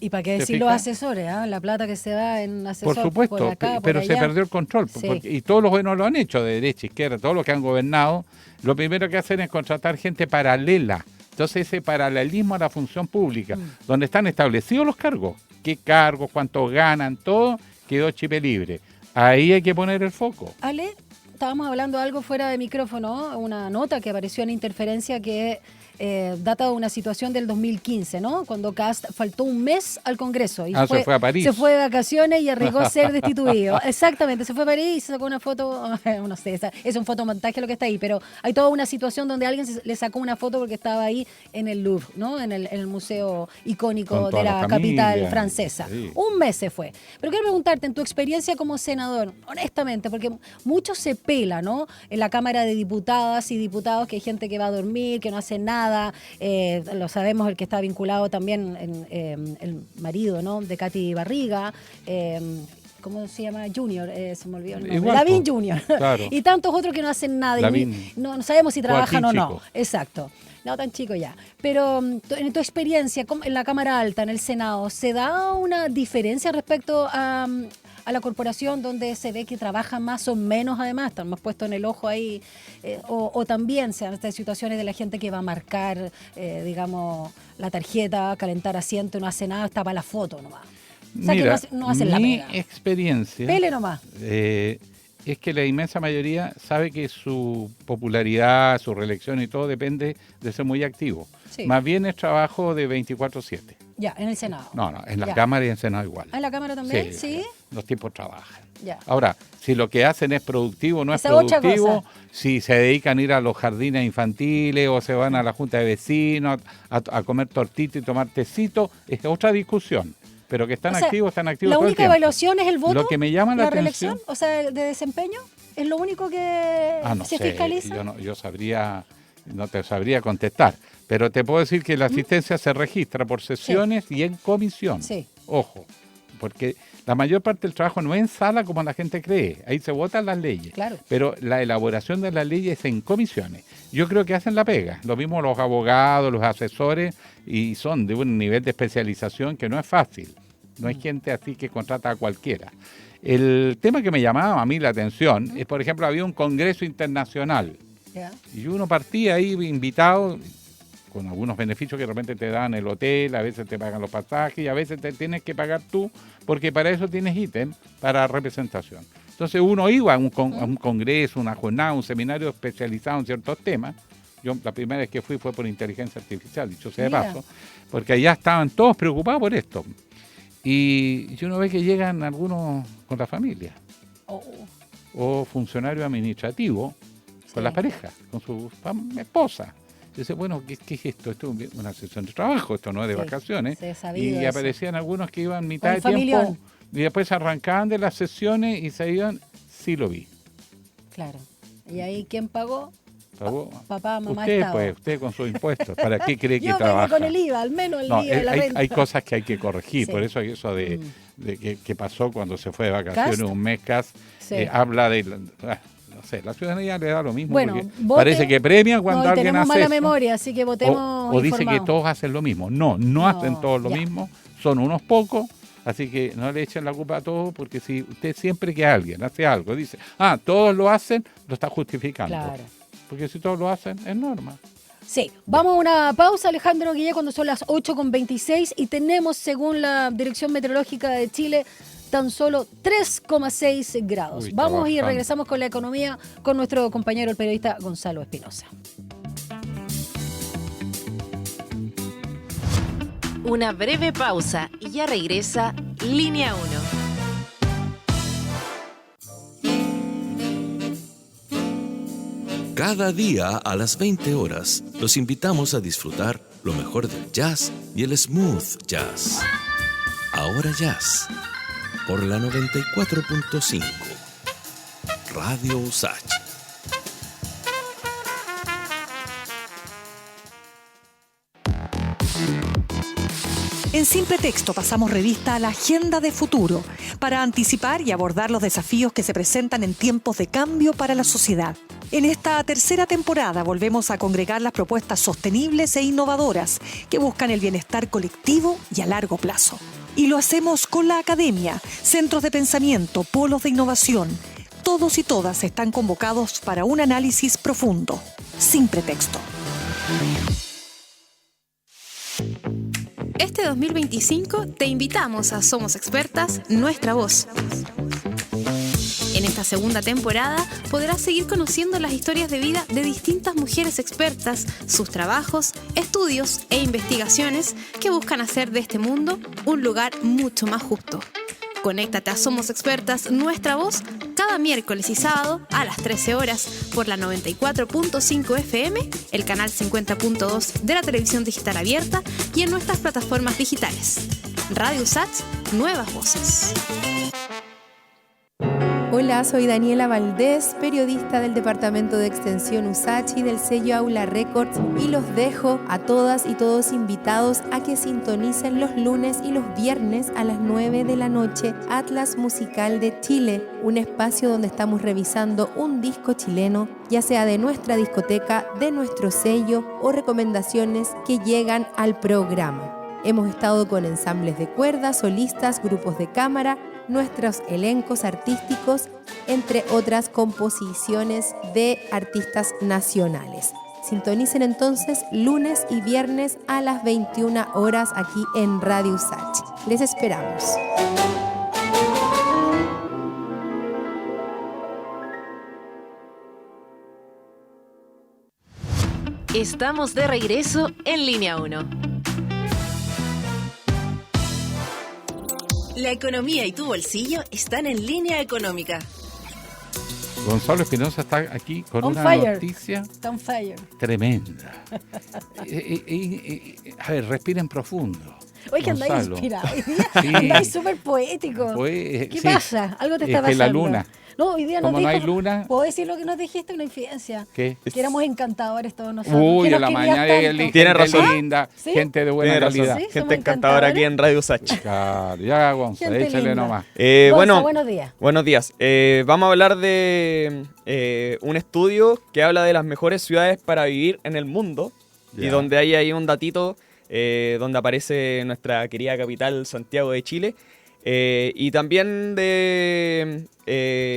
¿Y para qué decir los asesores? La plata que se da en asesores. Por supuesto, por acá, pero por se allá. perdió el control. Sí. Y todos los gobiernos lo han hecho, de derecha, izquierda, todos los que han gobernado, lo primero que hacen es contratar gente paralela. Entonces ese paralelismo a la función pública, donde están establecidos los cargos, qué cargos, cuánto ganan, todo, quedó chipe libre. Ahí hay que poner el foco. Ale, estábamos hablando de algo fuera de micrófono, una nota que apareció en Interferencia que data de una situación del 2015, ¿no? Cuando Kast faltó un mes al Congreso. Y se fue a París. Se fue de vacaciones y arriesgó ser destituido. Exactamente, se fue a París y se sacó una foto, no sé, es un fotomontaje lo que está ahí, pero hay toda una situación donde alguien le sacó una foto porque estaba ahí en el Louvre, ¿no? En el museo icónico de la capital francesa. Sí. Un mes se fue. Pero quiero preguntarte, en tu experiencia como senador, honestamente, porque mucho se pela, ¿no? En la Cámara de Diputadas y Diputados, que hay gente que va a dormir, que no hace nada. Lo sabemos, el que está vinculado también, el marido, ¿no? De Katy Barriga, ¿cómo se llama? Junior, se me olvidó el nombre. Lavín Junior. Claro. Y tantos otros que no hacen nada. Y no sabemos si trabajan o no. Exacto. No tan chico ya. Pero en tu experiencia en la Cámara Alta, en el Senado, ¿se da una diferencia respecto a la corporación, donde se ve que trabaja más o menos, además, están más puestos en el ojo ahí, o también se dan estas situaciones de la gente que va a marcar, digamos, la tarjeta, calentar asiento, no hace nada, está para la foto nomás? O sea, mira, que no hacen la mi pega. experiencia Pele nomás. es que la inmensa mayoría sabe que su popularidad, su reelección y todo depende de ser muy activo. Sí. Más bien es trabajo de 24/7. Ya, en el Senado. No, en la Ya. Cámara y en el Senado igual. ¿En la Cámara también? Sí. Los tipos trabajan. Ya. Ahora, si lo que hacen es productivo o no es Esa es otra productivo, cosa. si se dedican a ir a los jardines infantiles o se van a la junta de vecinos a comer tortita y tomar tecito, es otra discusión. Pero que están O sea, activos ¿La todo el única tiempo. evaluación es el voto? Lo que me llama la reelección? atención- O sea, de desempeño. ¿Es lo único que no se sé, fiscaliza? no te sabría contestar. Pero te puedo decir que la asistencia se registra por sesiones y en comisión. Sí. Ojo, porque la mayor parte del trabajo no es en sala como la gente cree. Ahí se votan las leyes. Claro. Pero la elaboración de las leyes es en comisiones. Yo creo que hacen la pega. Lo mismo los abogados, los asesores, y son de un nivel de especialización que no es fácil. No es gente así que contrata a cualquiera. El tema que me llamaba a mí la atención es, por ejemplo, había un congreso internacional. Ya. Y uno partía ahí invitado con algunos beneficios que de repente te dan el hotel, a veces te pagan los pasajes y a veces te tienes que pagar tú porque para eso tienes ítem para representación. Entonces uno iba a un congreso, una jornada, un seminario especializado en ciertos temas. Yo la primera vez que fui fue por inteligencia artificial, dicho sea de Mira. paso, porque allá estaban todos preocupados por esto. Y uno ve que llegan algunos con la familia o funcionarios administrativos con la pareja, con su esposa. Dice, bueno, ¿qué es esto? Esto es una sesión de trabajo, esto no es de Sí, vacaciones. se ha sabido Y eso. aparecían algunos que iban mitad de Con el tiempo familión. y después arrancaban de las sesiones y se iban, sí lo vi. Claro. ¿Y ahí quién pagó? ¿Pagó? Papá, mamá, Usted, Estado. pues, usted con sus impuestos. ¿Para qué cree que Yo trabaja? pagué con el IVA, al menos el No, IVA de la renta. hay cosas que hay que corregir, Sí. por eso hay eso de que pasó cuando se fue de vacaciones ¿Cast? un mes. Cast, Sí. Habla de, no sé, la ciudadanía le da lo mismo. Bueno, porque vote- parece que premia cuando No, y alguien tenemos hace mala eso. memoria, así que votemos O dice que informados. todos hacen lo mismo. No hacen todos lo ya. mismo, son unos pocos. Así que no le echen la culpa a todos, porque si usted siempre que alguien hace algo dice, todos lo hacen, lo está justificando. Claro. Porque si todos lo hacen, es norma. Sí, vamos a una pausa, Alejandro Guillé, cuando son las 8:26 y tenemos, según la Dirección Meteorológica de Chile, tan solo 3,6 grados. Uy, Vamos y trabajando. regresamos con la economía con nuestro compañero, el periodista Gonzalo Espinosa. Una breve pausa y ya regresa Línea 1. Cada día a las 20 horas los invitamos a disfrutar lo mejor del jazz y el smooth jazz. Ahora Jazz, por la 94.5, Radio Usach. En Simple Texto pasamos revista a la agenda de futuro para anticipar y abordar los desafíos que se presentan en tiempos de cambio para la sociedad. En esta tercera temporada volvemos a congregar las propuestas sostenibles e innovadoras que buscan el bienestar colectivo y a largo plazo. Y lo hacemos con la academia, centros de pensamiento, polos de innovación. Todos y todas están convocados para un análisis profundo. Simple Texto. Este 2025 te invitamos a Somos Expertas, Nuestra Voz. En esta segunda temporada podrás seguir conociendo las historias de vida de distintas mujeres expertas, sus trabajos, estudios e investigaciones que buscan hacer de este mundo un lugar mucho más justo. Conéctate a Somos Expertas, Nuestra Voz, cada miércoles y sábado a las 13 horas por la 94.5 FM, el canal 50.2 de la televisión digital abierta y en nuestras plataformas digitales. Radio Usach, nuevas voces. Hola, soy Daniela Valdés, periodista del Departamento de Extensión USACH y del sello Aula Records, y los dejo a todas y todos invitados a que sintonicen los lunes y los viernes a las 9 de la noche Atlas Musical de Chile, un espacio donde estamos revisando un disco chileno, ya sea de nuestra discoteca, de nuestro sello o recomendaciones que llegan al programa. Hemos estado con ensambles de cuerdas, solistas, grupos de cámara, nuestros elencos artísticos, entre otras composiciones de artistas nacionales. Sintonicen entonces lunes y viernes a las 21 horas aquí en Radio Usach. Les esperamos. Estamos de regreso en Línea 1. La economía y tu bolsillo están en Línea Económica. Gonzalo Espinosa está aquí con On una fire. noticia Está on fire. tremenda. A ver, respiren profundo. Oye, que andáis Gonzalo. inspirado hoy día. Sí. Andáis súper poético. Pues, ¿Qué sí. pasa? Algo te está Es que pasando. la luna. No, hoy día nos Como no dijo, hay luna. ¿puedo decir lo que nos dijiste? Una infidencia. ¿Qué? Que éramos encantadores todos nosotros. Uy, que a nos la querías mañana tanto. Tiene razón. linda, ¿Sí? gente de buena Tiene razón. calidad. Sí, Gente somos encantadora aquí encantadores. en Radio Usach. Claro, ya, Gonza, Gente échale linda. nomás. Gonza, buenos días. Buenos días. Vamos a hablar de un estudio que habla de las mejores ciudades para vivir en el mundo y Ya. donde hay ahí un datito donde aparece nuestra querida capital Santiago de Chile y también de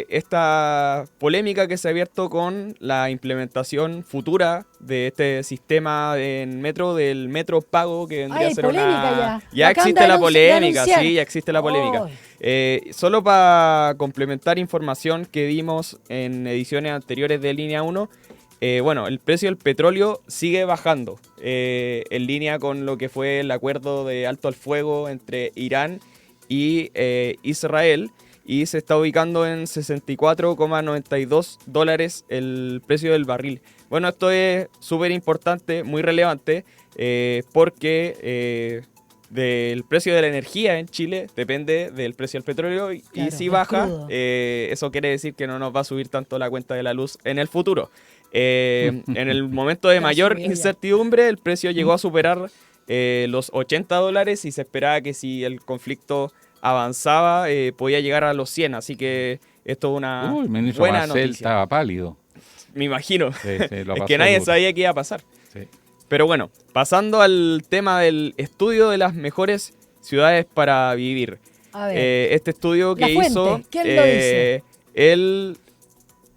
esta polémica que se ha abierto con la implementación futura de este sistema en metro, del metro pago que vendría Ay, a ser polémica ya. Ya Lo acaban existe de la de polémica, anunciar. sí, ya existe la polémica. Ay. Solo para complementar información que dimos en ediciones anteriores de Línea 1, bueno, el precio del petróleo sigue bajando en línea con lo que fue el acuerdo de alto al fuego entre Irán y Israel y se está ubicando en $64,92 el precio del barril. Bueno, esto es súper importante, muy relevante, porque del precio de la energía en Chile depende del precio del petróleo y Claro, si del baja, crudo. eso quiere decir que no nos va a subir tanto la cuenta de la luz en el futuro. En el momento de Ya mayor subió ya. incertidumbre, el precio llegó a superar los $80 y se esperaba que si el conflicto avanzaba podía llegar a los 100, así que esto es una Uy, el ministro buena Marcel noticia. estaba pálido. Me imagino. Sí, sí, lo Es pasó que nadie duro. sabía qué iba a pasar. Sí. Pero bueno, pasando al tema del estudio de las mejores ciudades para vivir. A ver. Este estudio La que fuente, hizo ¿quién lo dice?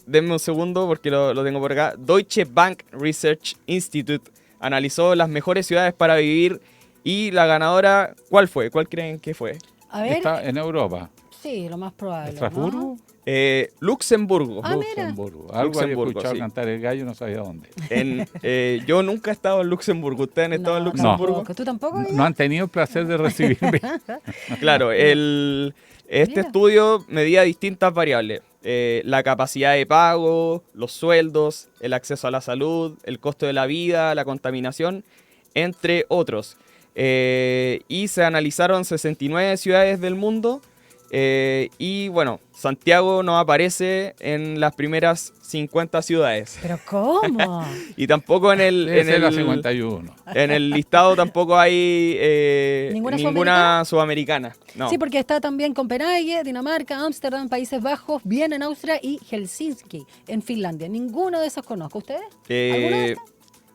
denme un segundo porque lo tengo por acá. Deutsche Bank Research Institute analizó las mejores ciudades para vivir y la ganadora, ¿cuál fue? ¿Cuál creen que fue? A ver. Está en Europa. Sí, lo más probable. ¿Estrasburgo? ¿no? Luxemburgo. Ah, mira. Luxemburgo. Algo había Luxemburgo, escuchado sí. cantar el gallo, no sabía dónde. Yo nunca he estado en Luxemburgo. ¿Ustedes han estado en No, Luxemburgo? tampoco. ¿Tú tampoco? No han tenido el placer de recibirme. Claro, este Mira. estudio medía distintas variables. La capacidad de pago, los sueldos, el acceso a la salud, el costo de la vida, la contaminación, entre otros. Y se analizaron 69 ciudades del mundo. Y bueno, Santiago no aparece en las primeras 50 ciudades. ¿Pero cómo? Y tampoco en el, Debe en ser la el, 51. en el listado tampoco hay ¿Ninguna sudamericana. No. Sí, porque está también Copenhague, Dinamarca, Ámsterdam, Países Bajos, Viena en Austria y Helsinki en Finlandia. Ninguno de esos conozco. ¿Ustedes? ¿Alguna de estas?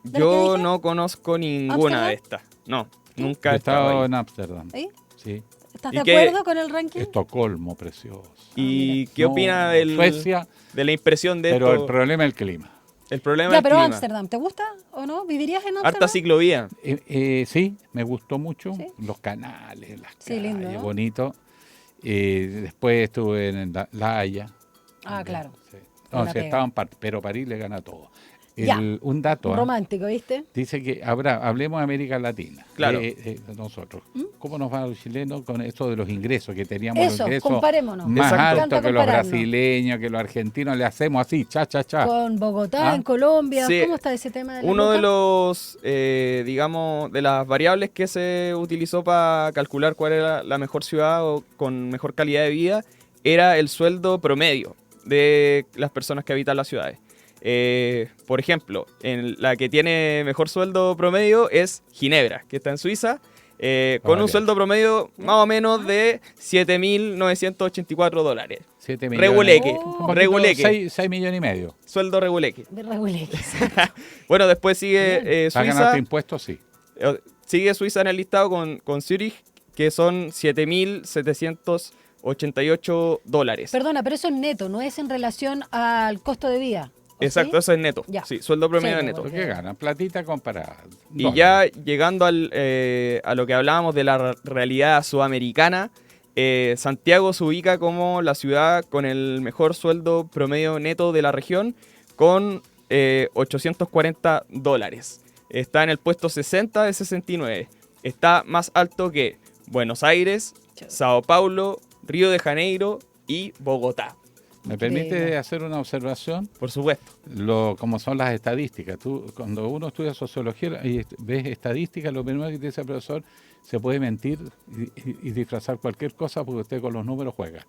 ¿De las que Yo dije? no conozco ninguna de estas. No, nunca He he estado estado ahí. en Ámsterdam. ¿Sí? Sí. ¿Estás ¿Y de qué- acuerdo con el ranking? Estocolmo, precioso. ¿Y qué No, opina de Suecia, la impresión de pero esto? el problema es el clima. El problema Ya, es el pero clima. Ámsterdam, ¿te gusta o no? ¿Vivirías en Harta Ámsterdam? ciclovía. Sí, me gustó mucho. ¿Sí? Los canales, las Sí, calles, lindo, ¿no? bonito. Después estuve en La Haya. Ah, claro. Sí. Buena No, pega. estaban pero París le gana todo. Ya. Un dato. Romántico, ¿viste? Dice que hablemos de América Latina. Claro. Nosotros. ¿Cómo nos va a los chilenos con eso de los ingresos? Que teníamos los Eso, ingresos comparémonos. más Exacto. altos Encanta que los compararnos. brasileños, que los argentinos le hacemos así, cha. Con Bogotá, Ah. en Colombia. Sí. ¿Cómo está ese tema de la Uno de luca? los, digamos, de las variables que se utilizó para calcular cuál era la mejor ciudad o con mejor calidad de vida era el sueldo promedio de las personas que habitan las ciudades. Por ejemplo, en la que tiene mejor sueldo promedio es Ginebra, que está en Suiza, con Vale. un sueldo promedio más o menos de $7.984. 7 millones. Reguleque, Oh. Un poquito, reguleque, 6 millones y medio. sueldo reguleque. De Regulex. Bueno, después sigue ¿Para Suiza. ganarte impuestos? Sí. Sigue Suiza en el listado con Zurich, que son $7.788. Perdona, pero eso es neto, no es en relación al costo de vida. ¿o Exacto, sí? eso es neto. Ya. Sí, sueldo promedio Sí, neto. ¿Por qué ganan? Platita comparada. Y ¿Dónde? ya llegando a lo que hablábamos de la realidad sudamericana, Santiago se ubica como la ciudad con el mejor sueldo promedio neto de la región, con $840. Está en el puesto 60 de 69. Está más alto que Buenos Aires, Sao Paulo, Río de Janeiro y Bogotá. ¿Me permite hacer una observación? Por supuesto. Como son las estadísticas. Cuando uno estudia sociología y ves estadísticas, lo primero que te dice el profesor, se puede mentir y disfrazar cualquier cosa porque usted con los números juega.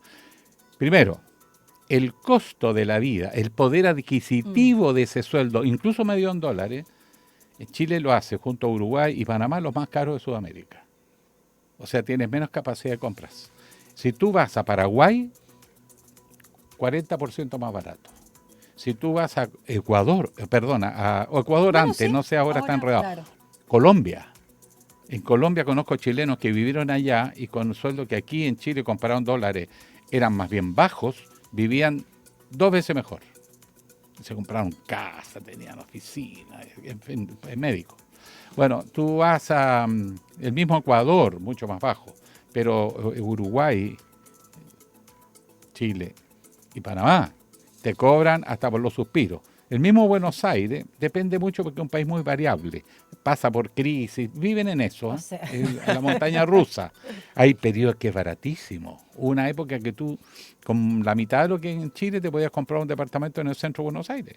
Primero, el costo de la vida, el poder adquisitivo de ese sueldo, incluso $1.000.000, Chile lo hace junto a Uruguay y Panamá los más caros de Sudamérica. O sea, tienes menos capacidad de compras. Si tú vas a Paraguay, 40% más barato. Si tú vas a Ecuador, Ecuador antes, sí, no sé, ahora está enredado. Claro. Colombia. En Colombia conozco chilenos que vivieron allá y con un sueldo que aquí en Chile, comparado en dólares, eran más bien bajos, vivían 2 veces mejor. Se compraron casa, tenían oficina, en fin, médico. Bueno, tú vas a el mismo Ecuador, mucho más bajo, pero Uruguay, Chile y Panamá te cobran hasta por los suspiros. El mismo Buenos Aires depende mucho porque es un país muy variable, pasa por crisis, viven en eso, o sea, en la montaña rusa. Hay periodos que es baratísimo. Una época que tú, con la mitad de lo que en Chile, te podías comprar un departamento en el centro de Buenos Aires.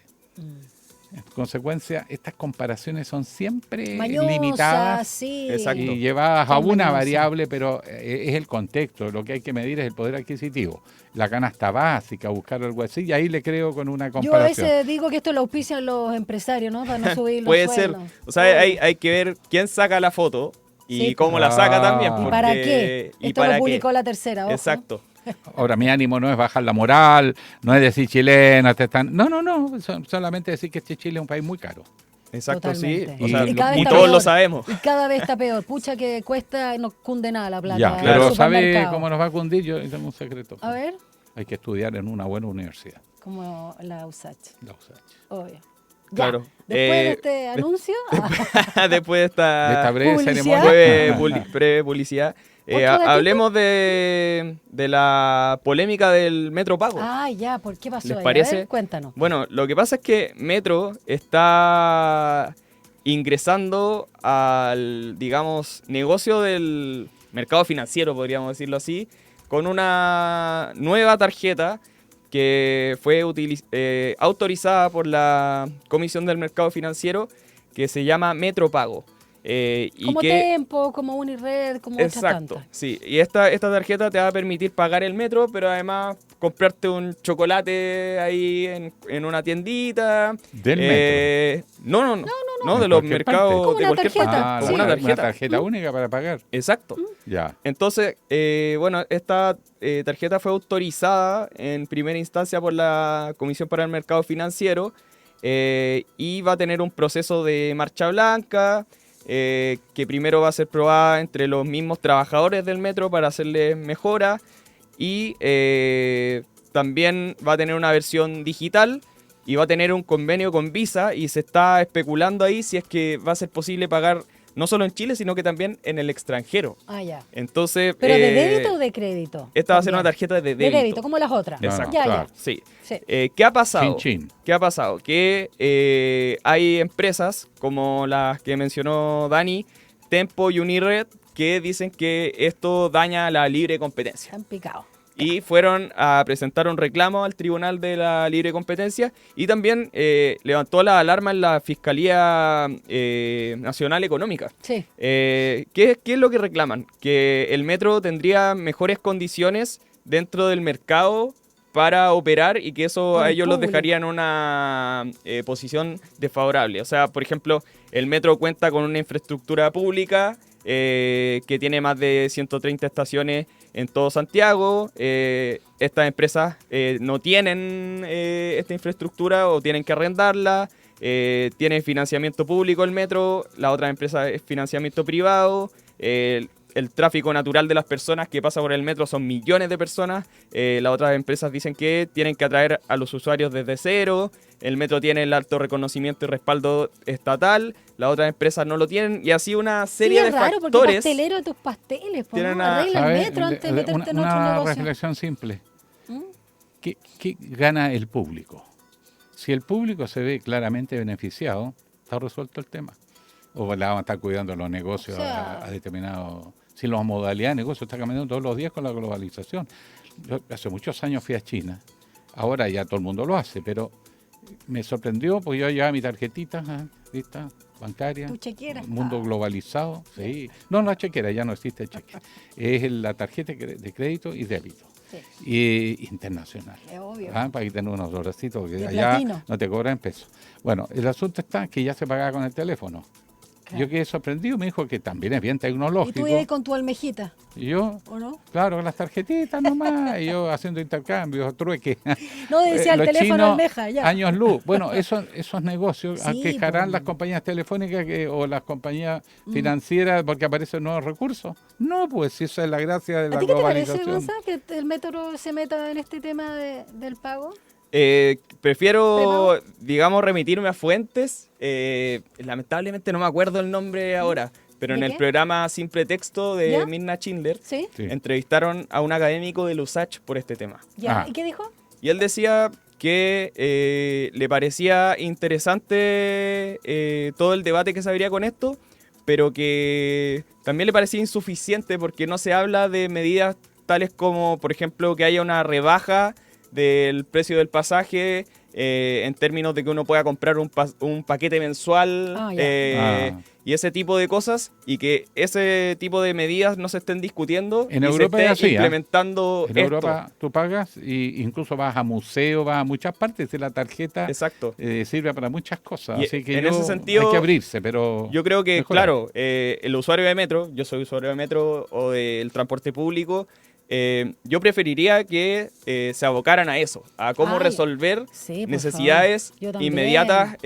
En consecuencia, estas comparaciones son siempre limitadas, sí, y llevadas a una variable, pero es el contexto. Lo que hay que medir es el poder adquisitivo. La canasta básica, buscar algo así, y ahí le creo con una comparación. Yo a veces digo que esto lo auspician los empresarios, ¿no? Para no subir los Puede sueldos. ser. O sea, hay que ver quién saca la foto y cómo la saca también. ¿Y para qué? Esto lo publicó La Tercera, ojo. Exacto. Ahora, mi ánimo no es bajar la moral, no es decir chilenos, no, solamente decir que Chile es un país muy caro. Exacto, totalmente. Sí. O sea, y todos peor. Lo sabemos. Y cada vez está peor. Pucha que cuesta, no cunde nada la plata. Ya, pero ¿sabe cómo nos va a cundir? Yo tengo un secreto. A ver. Hay que estudiar en una buena universidad. Como la USACH. La USACH. Obvio. Claro. Después de este anuncio. Después de esta breve ceremonia. Breve publicidad. Hablemos de la polémica del Metro Pago. Ah, ya, ¿por qué pasó? ¿Les parece? A ver, cuéntanos. Bueno, lo que pasa es que Metro está ingresando al, digamos, negocio del mercado financiero, podríamos decirlo así, con una nueva tarjeta que fue autorizada por la Comisión del Mercado Financiero, que se llama Metro Pago. Como Tempo, como Unired, como otras tantas. Exacto, sí. Y esta tarjeta te va a permitir pagar el metro, pero además comprarte un chocolate ahí en una tiendita. ¿Del metro? No, de los mercados de cualquier parte. Una tarjeta única para pagar. Exacto. Ya. Entonces, esta tarjeta fue autorizada en primera instancia por la Comisión para el Mercado Financiero y va a tener un proceso de marcha blanca. Que primero va a ser probada entre los mismos trabajadores del metro para hacerle mejoras y también va a tener una versión digital y va a tener un convenio con Visa y se está especulando ahí si es que va a ser posible pagar no solo en Chile, sino que también en el extranjero. Ah, ya. Entonces, ¿pero de débito o de crédito? Esta va a ser una tarjeta de débito. De débito, como las otras. Exacto. Ya. Sí. ¿Qué ha pasado? Chin. ¿Qué ha pasado? Que hay empresas como las que mencionó Dani, Tempo y Unired, que dicen que esto daña la libre competencia. Están picados. Y fueron a presentar un reclamo al Tribunal de la Libre Competencia y también levantó la alarma en la Fiscalía Nacional Económica. Sí. ¿Qué es lo que reclaman? Que el metro tendría mejores condiciones dentro del mercado para operar y que eso a ellos los dejaría en una posición desfavorable. O sea, por ejemplo, el metro cuenta con una infraestructura pública que tiene más de 130 estaciones en todo Santiago. Estas empresas no tienen esta infraestructura o tienen que arrendarla. Tiene financiamiento público el metro, la otra empresa es financiamiento privado. El tráfico natural de las personas que pasa por el metro son millones de personas. Las otras empresas dicen que tienen que atraer a los usuarios desde cero. El metro tiene el alto reconocimiento y respaldo estatal. Las otras empresas no lo tienen. Y así una serie de factores. Porque pastelero de tus pasteles. Arregla el metro antes de meterte en otro negocio. Una reflexión simple. ¿Qué gana el público? Si el público se ve claramente beneficiado, está resuelto el tema. O le van a estar cuidando los negocios a determinados... Si la modalidad de negocio está cambiando todos los días con la globalización. Yo hace muchos años fui a China. Ahora ya todo el mundo lo hace, pero me sorprendió porque yo llevaba mi tarjetita, ¿vista? Bancaria. ¿Tu chequera? Mundo globalizado. Sí. No, la chequera, ya no existe el cheque. Es la tarjeta de crédito y débito. Sí. Y internacional. Es obvio. Para que tengan unos dolorcitos, porque De allá platino. no te cobran pesos. Bueno, el asunto está que ya se pagaba con el teléfono. Claro. Yo quedé sorprendido, me dijo que también es bien ¿Y tecnológico. tú ahí con tu almejita? Y yo, ¿O no? claro, con las tarjetitas nomás, y yo haciendo intercambios, trueque. No, decía el Los teléfono chinos, almeja, ya. Años luz. Bueno, esos negocios Sí, aquejarán pues. las compañías telefónicas o las compañías financieras porque aparecen nuevos recursos. No, pues si esa es la gracia de la ¿A ti qué te parece, globalización. Gonzalo, que el metro se meta en este tema del pago? Prefiero, digamos, remitirme a fuentes. Lamentablemente no me acuerdo el nombre ahora, pero ¿De en el qué? programa Sin Pretexto de ¿Ya? Mirna Schindler ¿Sí? entrevistaron a un académico de USACH por este tema. ¿Ya? ¿Y qué dijo? Y él decía que le parecía interesante todo el debate que se abría con esto, pero que también le parecía insuficiente porque no se habla de medidas tales como, por ejemplo, que haya una rebaja del precio del pasaje en términos de que uno pueda comprar un paquete mensual y ese tipo de cosas, y que ese tipo de medidas no se estén discutiendo En y Europa se es esté así, implementando En esto. Europa tú pagas y incluso vas a museos, vas a muchas partes y la tarjeta sirve para muchas cosas. Y Así que en ese sentido, hay que abrirse, pero yo creo que, mejorar. claro, el usuario de metro, yo soy usuario de metro o del transporte público, yo preferiría que se abocaran a eso, a cómo resolver Sí, por necesidades favor. Yo también. inmediatas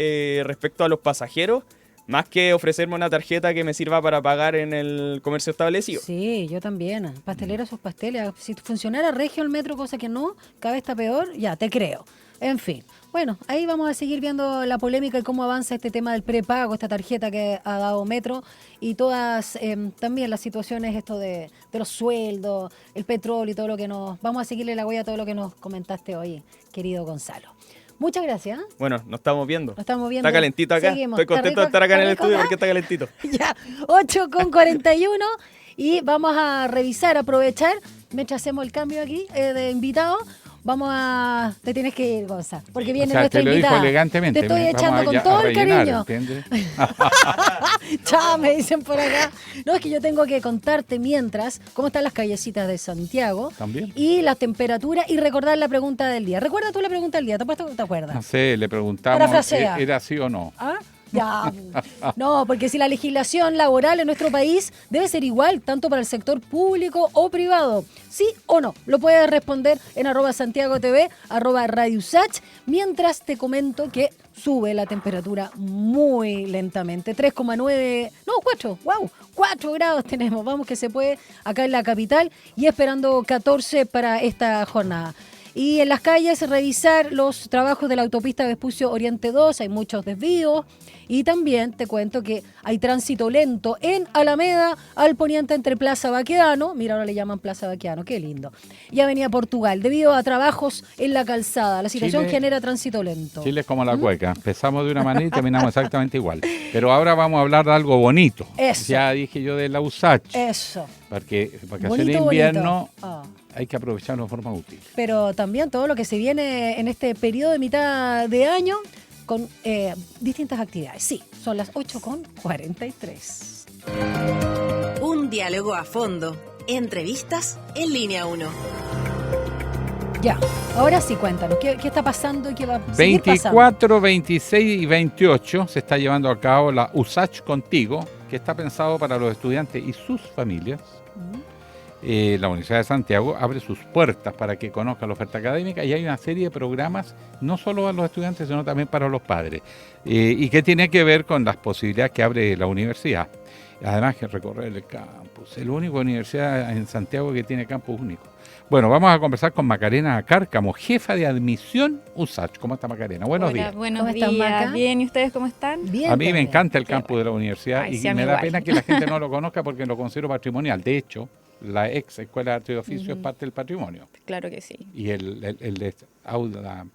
respecto a los pasajeros, más que ofrecerme una tarjeta que me sirva para pagar en el comercio establecido. Sí, yo también. Pasteleros sus pasteles. Si funcionara regio el metro, cosa que no, cada vez está peor, ya, te creo. En fin. Bueno, ahí vamos a seguir viendo la polémica y cómo avanza este tema del prepago, esta tarjeta que ha dado Metro y todas también las situaciones, esto de los sueldos, el petróleo y todo lo que nos... Vamos a seguirle la huella a todo lo que nos comentaste hoy, querido Gonzalo. Muchas gracias. Bueno, nos estamos viendo. Nos estamos viendo. Está calentito acá. Seguimos. Estoy contento de ¿Está estar acá en el rico estudio acá? porque está calentito. Ya, 8:41 y vamos a revisar, aprovechar, mientras hacemos el cambio aquí de invitado, te tienes que ir, Gonzalo, porque viene nuestra te lo invitada. dijo elegantemente. Te estoy vamos echando con a todo el rellenar, cariño. ¿entiendes? Chao, me dicen por acá. No, es que yo tengo que contarte mientras cómo están las callecitas de Santiago. También. Y las temperaturas y recordar la pregunta del día. ¿Recuerdas tú la pregunta del día? ¿Te apuesto que te acuerdas? No sé, le preguntamos, Parafrasea. ¿era sí o no? ¿Ah? Ya. No, porque si la legislación laboral en nuestro país debe ser igual, tanto para el sector público o privado. ¿Sí o no? Lo puedes responder en @SantiagoTV, @RadioUSACH, mientras te comento que sube la temperatura muy lentamente. 3,9, no, 4, wow, 4 grados tenemos. Vamos que se puede acá en la capital y esperando 14 para esta jornada. Y en las calles revisar los trabajos de la autopista Vespucio Oriente 2, hay muchos desvíos. Y también te cuento que hay tránsito lento en Alameda, al poniente entre Plaza Baquedano, mira ahora le llaman Plaza Baquedano, qué lindo, y Avenida Portugal, debido a trabajos en la calzada. La situación Chile- genera tránsito lento. Chile es como la cueca, empezamos de una manera y terminamos exactamente igual. Pero ahora vamos a hablar de algo bonito. Eso. Ya dije yo de la USACH, Eso. porque vacaciones de Bonito, invierno bonito. Ah. hay que aprovecharlo de forma útil. Pero también todo lo que se viene en este periodo de mitad de año con distintas actividades. Sí, son las 8:43. Un diálogo a fondo. Entrevistas en Línea 1. Ya, ahora sí cuéntanos, ¿qué está pasando y qué va a seguir pasando? 24, 26 y 28 se está llevando a cabo la USACH Contigo, que está pensado para los estudiantes y sus familias. La Universidad de Santiago abre sus puertas para que conozcan la oferta académica y hay una serie de programas, no solo para los estudiantes, sino también para los padres, y que tiene que ver con las posibilidades que abre la universidad. Además que recorrer el campus, es la única universidad en Santiago que tiene campus único. Bueno, vamos a conversar con Macarena Cárcamo, jefa de admisión USACH. ¿Cómo está Macarena? Buenos días. Buenos ¿Cómo estás, días. Maca? Bien, ¿y ustedes cómo están? Bien. A mí me también. encanta el campus de la universidad Ay, y sí, a mí me da igual. pena que la gente no lo conozca porque lo considero patrimonial. De hecho, la ex Escuela de Arte y Oficio es parte del patrimonio. Claro que sí. Y el aula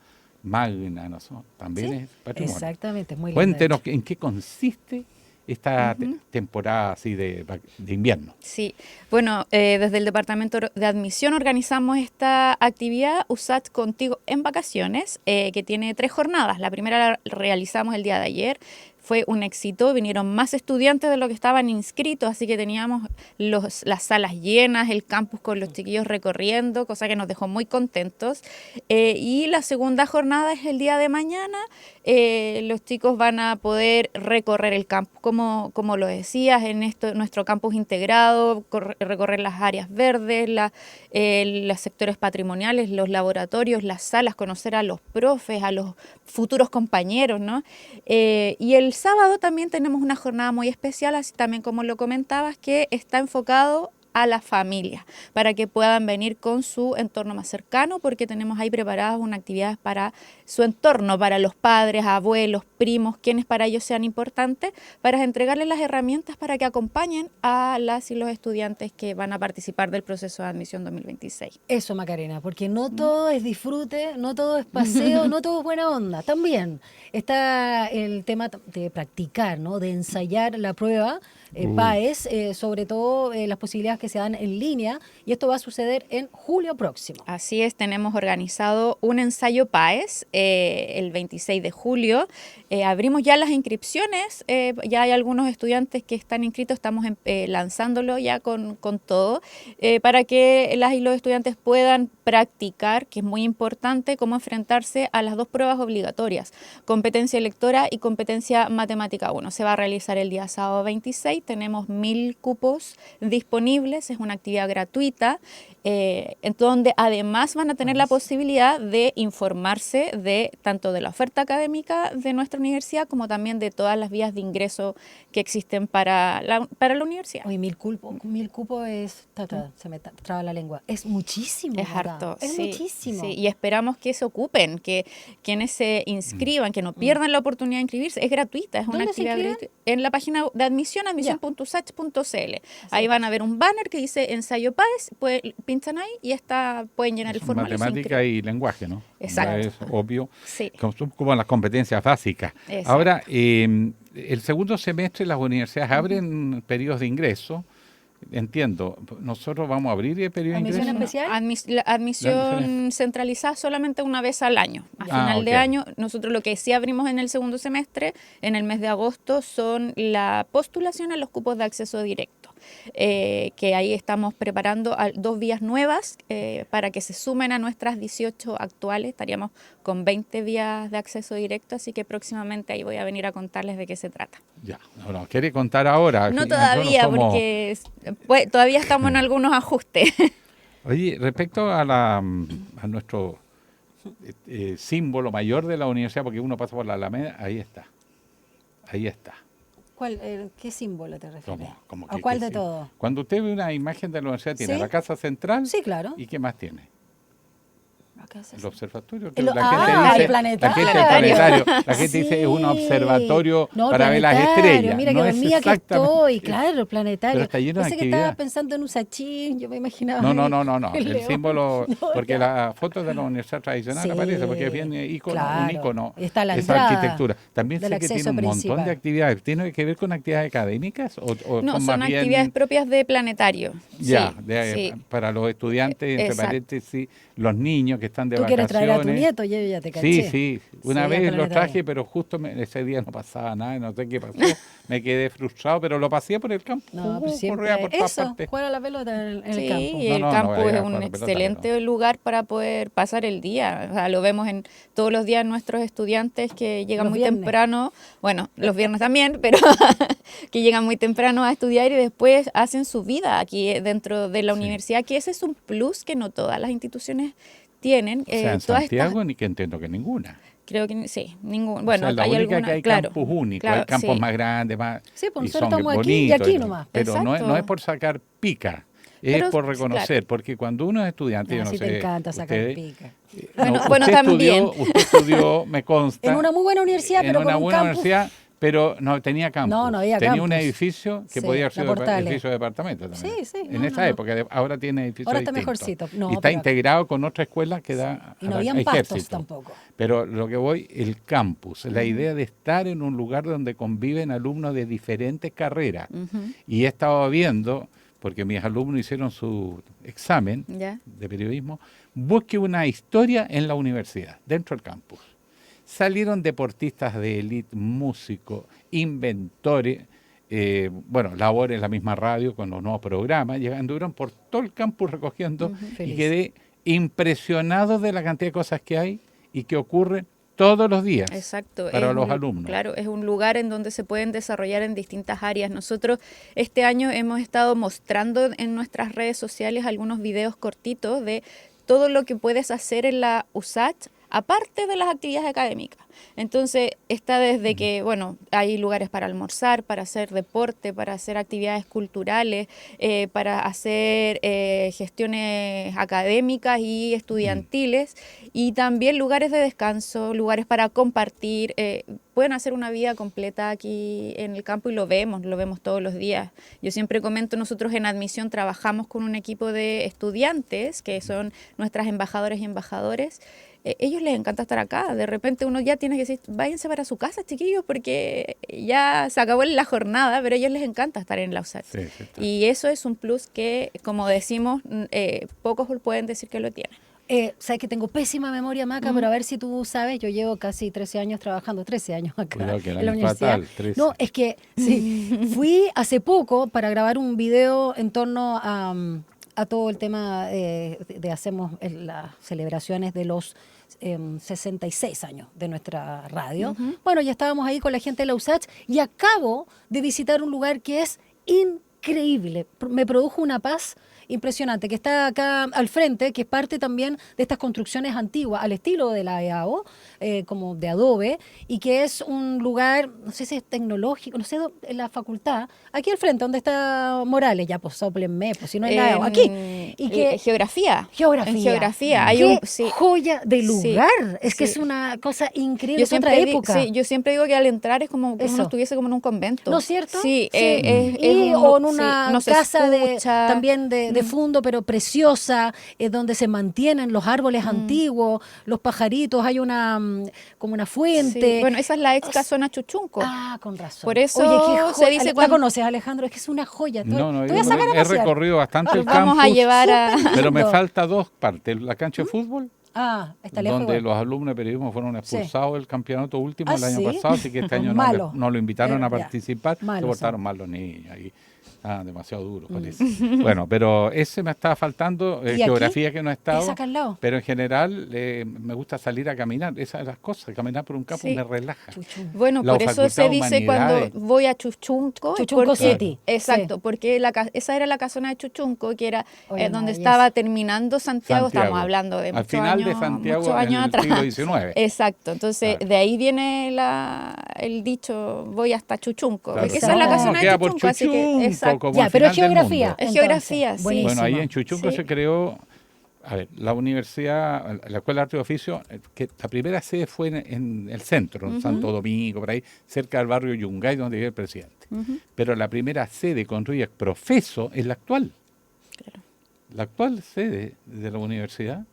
magna, ¿no? También Sí, es patrimonio. exactamente, muy linda. Cuéntenos en qué consiste esta temporada así de invierno. Sí, bueno, desde el Departamento de Admisión organizamos esta actividad USACH Contigo en Vacaciones, que tiene 3 jornadas. La primera la realizamos el día de ayer. Fue un éxito, vinieron más estudiantes de lo que estaban inscritos, así que teníamos las salas llenas, el campus con los chiquillos recorriendo, cosa que nos dejó muy contentos. Y la segunda jornada es el día de mañana. Los chicos van a poder recorrer el campus, como lo decías, en nuestro campus integrado, recorrer las áreas verdes, los sectores patrimoniales, los laboratorios, las salas, conocer a los profes, a los futuros compañeros, ¿no? Y el sábado también tenemos una jornada muy especial, así también como lo comentabas, que está enfocado a la familia, para que puedan venir con su entorno más cercano, porque tenemos ahí preparadas unas actividades para su entorno, para los padres, abuelos, primos, quienes para ellos sean importantes, para entregarles las herramientas para que acompañen a las y los estudiantes que van a participar del proceso de admisión 2026. Eso, Macarena, porque no todo es disfrute, no todo es paseo, no todo es buena onda. También está el tema de practicar, ¿no? De ensayar la prueba PAES, sobre todo las posibilidades que se dan en línea, y esto va a suceder en julio próximo. Así es, tenemos organizado un ensayo PAES el 26 de julio. Abrimos ya las inscripciones, ya hay algunos estudiantes que están inscritos, estamos lanzándolo ya con todo, para que las y los estudiantes puedan practicar, que es muy importante, cómo enfrentarse a las 2 pruebas obligatorias, competencia lectora y competencia matemática 1. Se va a realizar el día sábado 26, tenemos 1000 cupos disponibles, es una actividad gratuita, en donde además van a tener la posibilidad de informarse tanto de la oferta académica de nuestra universidad como también de todas las vías de ingreso que existen para la universidad. Oye, 1000 cupos es, se me traba la lengua, es muchísimo. Es harto, es sí, muchísimo. Sí, y esperamos que se ocupen, que quienes se inscriban, que no pierdan la oportunidad de inscribirse, es gratuita, es una actividad gratuita. En la página de admisión, admisión.usach.cl. Ahí van a ver un banner que dice ensayo PAES, pinchan ahí y pueden llenar el formulario. Matemática y lenguaje, ¿no? Exacto. Es obvio, sí. Como las competencias básicas. Exacto. Ahora, el segundo semestre las universidades abren periodos de ingreso. Entiendo, nosotros vamos a abrir el periodo de ingreso. ¿Admisión especial? Admisión centralizada solamente una vez al año. A final de año, nosotros lo que sí abrimos en el segundo semestre, en el mes de agosto, son la postulación a los cupos de acceso directo. Que ahí estamos preparando 2 vías nuevas para que se sumen a nuestras 18 actuales. Estaríamos con 20 vías de acceso directo, así que próximamente ahí voy a venir a contarles de qué se trata. Ya, no, ¿quiere contar ahora? No todavía, porque todavía estamos en algunos ajustes. Oye, respecto a nuestro símbolo mayor de la universidad, porque uno pasa por la Alameda, ahí está. ¿Qué símbolo te refieres? ¿Cómo ¿A cuál de todo? Cuando usted ve una imagen de la universidad, tiene ¿Sí? la casa central. Sí, claro. ¿Y qué más tiene? El observatorio. El planetario. La gente Sí. dice es un observatorio No, para ver las estrellas. Mira, no que es dormía que exactamente- estoy, claro, el planetario. Pero está lleno de Pensé que actividad. estaba pensando en un sachín, yo me imaginaba. No. el El león. símbolo, No, porque ya. la foto de la universidad tradicional Sí, aparece, porque es bien un ícono, Está la esa entrada arquitectura. También del sé que tiene acceso un montón principal. de actividades. ¿Tiene que ver con actividades académicas? ¿O No, son son más bien- actividades propias de planetario. Ya, Sí. para los estudiantes, entre Exacto. paréntesis, los niños que están de Tú vacaciones. quieres traer a tu nieto, yo ya te caché. Sí. Una Sí, vez al lo planetario. traje, pero justo ese día no pasaba nada, no sé qué pasó. Me quedé frustrado, pero lo pasé por el campo. No, pero siempre corría por todas eso, partes. jugar a la pelota en el Sí, campo. y el No, campo voy a ir es a un jugar a la pelota, excelente lugar para poder pasar el día. O sea, lo vemos todos los días nuestros estudiantes que llegan Los muy viernes. temprano, bueno, los viernes también, pero que llegan muy temprano a estudiar y después hacen su vida aquí dentro de la universidad, que ese es un plus que no todas las instituciones tienen. O sea, en todas Santiago ni que entiendo que ninguna. Creo que sí, ningún. O Bueno, sea, la hay única alguna, que hay claro, campus únicos, claro, hay campos sí. más grandes, más Sí, pues y nosotros son estamos aquí y bonitos, aquí nomás. pero no es Exacto. por sacar pica, es Pero, por reconocer, claro. porque cuando uno es estudiante, yo no Así sé, te encanta sacar ustedes- pica. no, Bueno, usted también. usted estudió, me consta, En una muy buena universidad, en pero una con un buena campus. universidad, Pero no tenía campus. No había tenía campus. un edificio que Sí, podía ser la Portales. edificio de departamento también. Sí, En esa época, ahora tiene edificios Ahora está distintos. mejorcito. No, y está pero- integrado con otra escuela que da Y no al habían ejército. pastos tampoco. Pero lo que voy, el campus, la idea de estar en un lugar donde conviven alumnos de diferentes carreras. Y he estado viendo, porque mis alumnos hicieron su examen Ya. de periodismo, busque una historia en la universidad, dentro del campus. Salieron deportistas de élite, músicos, inventores, labores en la misma radio con los nuevos programas, anduvieron por todo el campus recogiendo y Feliz. quedé impresionado de la cantidad de cosas que hay y que ocurren todos los días Exacto. para es los un- alumnos. Claro, es un lugar en donde se pueden desarrollar en distintas áreas. Nosotros este año hemos estado mostrando en nuestras redes sociales algunos videos cortitos de todo lo que puedes hacer en la USACH, aparte de las actividades académicas. Entonces, está desde que, hay lugares para almorzar, para hacer deporte, para hacer actividades culturales, para hacer gestiones académicas y estudiantiles, y también lugares de descanso, lugares para compartir. Pueden hacer una vida completa aquí en el campo y lo vemos todos los días. Yo siempre comento, nosotros en admisión trabajamos con un equipo de estudiantes, que son nuestras embajadoras y embajadores. Ellos les encanta estar acá. De repente uno ya tiene que decir, váyanse para su casa, chiquillos, porque ya se acabó la jornada, pero a ellos les encanta estar en la USACH. Y eso es un plus que, como decimos, pocos pueden decir que lo tienen. Sabes que tengo pésima memoria, Maca, pero a ver si tú sabes, yo llevo casi 13 años trabajando, 13 años acá Cuidado que el en la año universidad. fatal, 13. No, es que sí, fui hace poco para grabar un video en torno a todo el tema de hacemos las celebraciones de los 66 años de nuestra radio. Bueno, ya estábamos ahí con la gente de la USACH y acabo de visitar un lugar que es increíble. Me produjo una paz impresionante, que está acá al frente, que es parte también de estas construcciones antiguas, al estilo de la EAO, como de adobe, y que es un lugar, no sé si es tecnológico, no sé, en la facultad, aquí al frente, donde está Morales, ya pues sóplenme, pues si no hay la EAO, aquí. Y que, Geografía. Geografía. En geografía. Hay Qué sí. joya de lugar. Sí, Es que sí. es una cosa increíble, Yo es otra siempre, época. yo siempre digo que al entrar es como que Eso. uno estuviese como en un convento. ¿No es cierto? Sí, o en una uno se casa escucha. también de fondo, pero preciosa, donde se mantienen los árboles antiguos, los pajaritos, hay una como una fuente. Sí. Bueno, esa es la ex casona Chuchunco. Ah, con razón. Por eso Oye, qué se joya. dice ¿La cuando conoces, Alejandro? Es que es una joya. Te No, voy a sacar a he pasear. recorrido bastante el Vamos campus, a llevar a... pero me lindo. falta dos partes. La cancha de fútbol, Está lejos. donde igual. los alumnos de periodismo fueron expulsados del campeonato último ¿Ah, el año sí? pasado, así que este año Malo. no lo invitaron a Ya. participar, se Malos portaron son. mal los niños ahí. Demasiado duro, parece. Bueno, pero ese me estaba faltando, ¿Y aquí? geografía que no he Es estado, acá al lado. pero en general me gusta salir a caminar, esas son las cosas, caminar por un campo Sí. me relaja. Bueno, La por eso Facultad se de dice cuando Humanidades. voy a Chuchunco. Chuchunco porque- City. Exacto, porque esa era la casona de Chuchunco, que era Oye, donde maravilloso. estaba terminando Santiago. Santiago. Estamos hablando de Al muchos final años, de Santiago muchos en años el atrás. siglo XIX. Exacto, entonces de ahí viene el dicho, voy hasta Chuchunco. Claro. Esa es la casona de Queda por Chuchunco, así que Chuchunco, exacto. como Ya, al pero es final del geografía. mundo. Es entonces. geografía, sí. Buenísimo. Bueno, ahí en Chuchunco Sí. se creó, la universidad, la Escuela de Arte y Oficio, que la primera sede fue en el centro, en Santo Domingo, por ahí, cerca del barrio Yungay, donde vive el presidente. Pero la primera sede construida profeso es la actual. La actual sede de la universidad,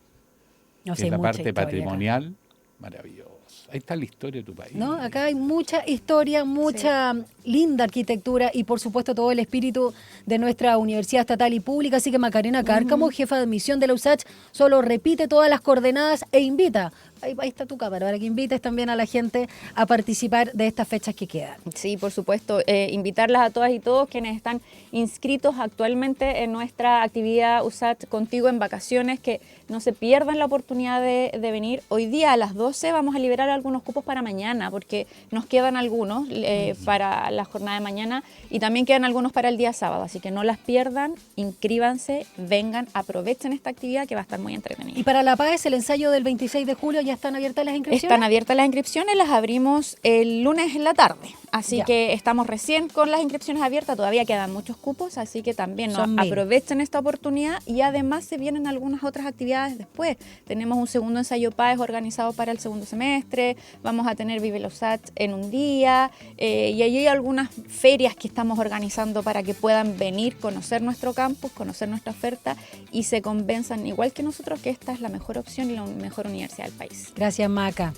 No que sé, es la mucha parte historia patrimonial, maravilloso. Ahí está la historia de tu país. ¿No? Acá hay mucha historia, mucha linda arquitectura y por supuesto todo el espíritu de nuestra universidad estatal y pública. Así que Macarena Cárcamo, jefa de admisión de la USACH, solo repite todas las coordenadas e invita. Ahí está tu cámara, para que invites también a la gente a participar de estas fechas que quedan. Sí, por supuesto. Invitarlas a todas y todos quienes están inscritos actualmente en nuestra actividad USACH Contigo en Vacaciones, que no se pierdan la oportunidad de venir. Hoy día a las 12 vamos a liberar algunos cupos para mañana, porque nos quedan algunos para la jornada de mañana y también quedan algunos para el día sábado. Así que no las pierdan, inscríbanse, vengan, aprovechen esta actividad que va a estar muy entretenida. Y para La Paz, el ensayo del 26 de julio, ya ¿Ya están abiertas las inscripciones? Están abiertas las inscripciones, las abrimos el lunes en la tarde. Así que estamos recién con las inscripciones abiertas, todavía quedan muchos cupos, así que también aprovechen esta oportunidad y además se vienen algunas otras actividades después. Tenemos un segundo ensayo PAES organizado para el segundo semestre, vamos a tener Vive la USACH en un día y hay algunas ferias que estamos organizando para que puedan venir, conocer nuestro campus, conocer nuestra oferta y se convenzan, igual que nosotros, que esta es la mejor opción y la mejor universidad del país. Gracias, Maca.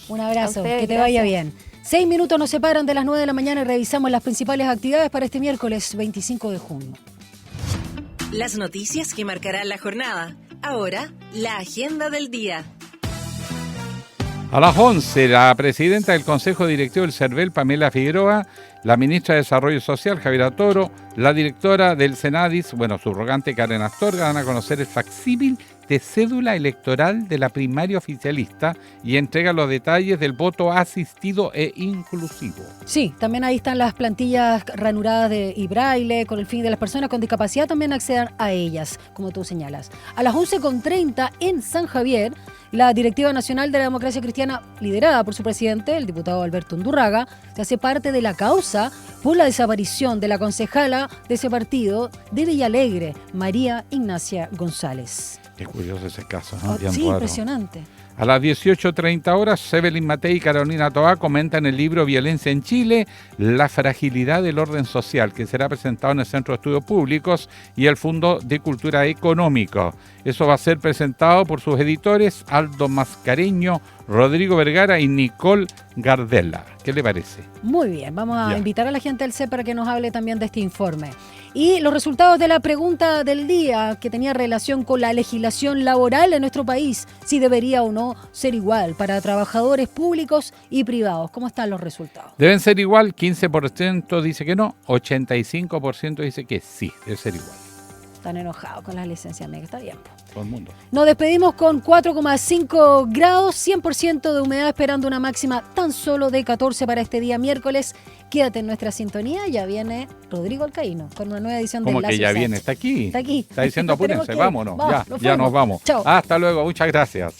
Un abrazo, ustedes, que te vaya bien. 6 minutos nos separan de las 9 de la mañana y revisamos las principales actividades para este miércoles 25 de junio. Las noticias que marcarán la jornada. Ahora, la agenda del día. A las 11, la presidenta del Consejo Directivo del CERVEL, Pamela Figueroa, la ministra de Desarrollo Social, Javiera Toro, la directora del Senadis, subrogante Karen Astorga, van a conocer el facsímil de cédula electoral de la primaria oficialista y entrega los detalles del voto asistido e inclusivo. Sí, también ahí están las plantillas ranuradas y braille, con el fin de las personas con discapacidad también accedan a ellas, como tú señalas. A las 11:30 en San Javier, la Directiva Nacional de la Democracia Cristiana, liderada por su presidente, el diputado Alberto Undurraga, se hace parte de la causa por la desaparición de la concejala de ese partido de Villalegre, María Ignacia González. Qué curioso ese caso, ¿no? Bien Sí, raro. impresionante. A las 18:30 horas, Evelyn Matei y Carolina Toá comentan el libro Violencia en Chile, la fragilidad del orden social, que será presentado en el Centro de Estudios Públicos y el Fondo de Cultura Económico. Eso va a ser presentado por sus editores Aldo Mascareño, Rodrigo Vergara y Nicole Gardella. ¿Qué le parece? Muy bien, vamos a invitar a la gente del CEP para que nos hable también de este informe. Y los resultados de la pregunta del día, que tenía relación con la legislación laboral en nuestro país, si debería o no ser igual para trabajadores públicos y privados. ¿Cómo están los resultados? Deben ser igual, 15% dice que no, 85% dice que sí, debe ser igual. Están enojados con las licencias médicas, está bien. Todo el mundo. Nos despedimos con 4,5 grados, 100% de humedad, esperando una máxima tan solo de 14 para este día miércoles. Quédate en nuestra sintonía, ya viene Rodrigo Alcaíno con una nueva edición de ¿Cómo Enlace que ya USACH. viene? Está aquí. Está aquí. Está diciendo apúrense, vámonos. Vamos, ya nos vamos. Chao. Hasta luego, muchas gracias.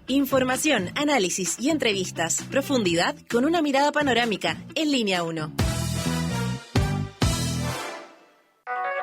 Información, análisis y entrevistas. Profundidad con una mirada panorámica. En Línea 1.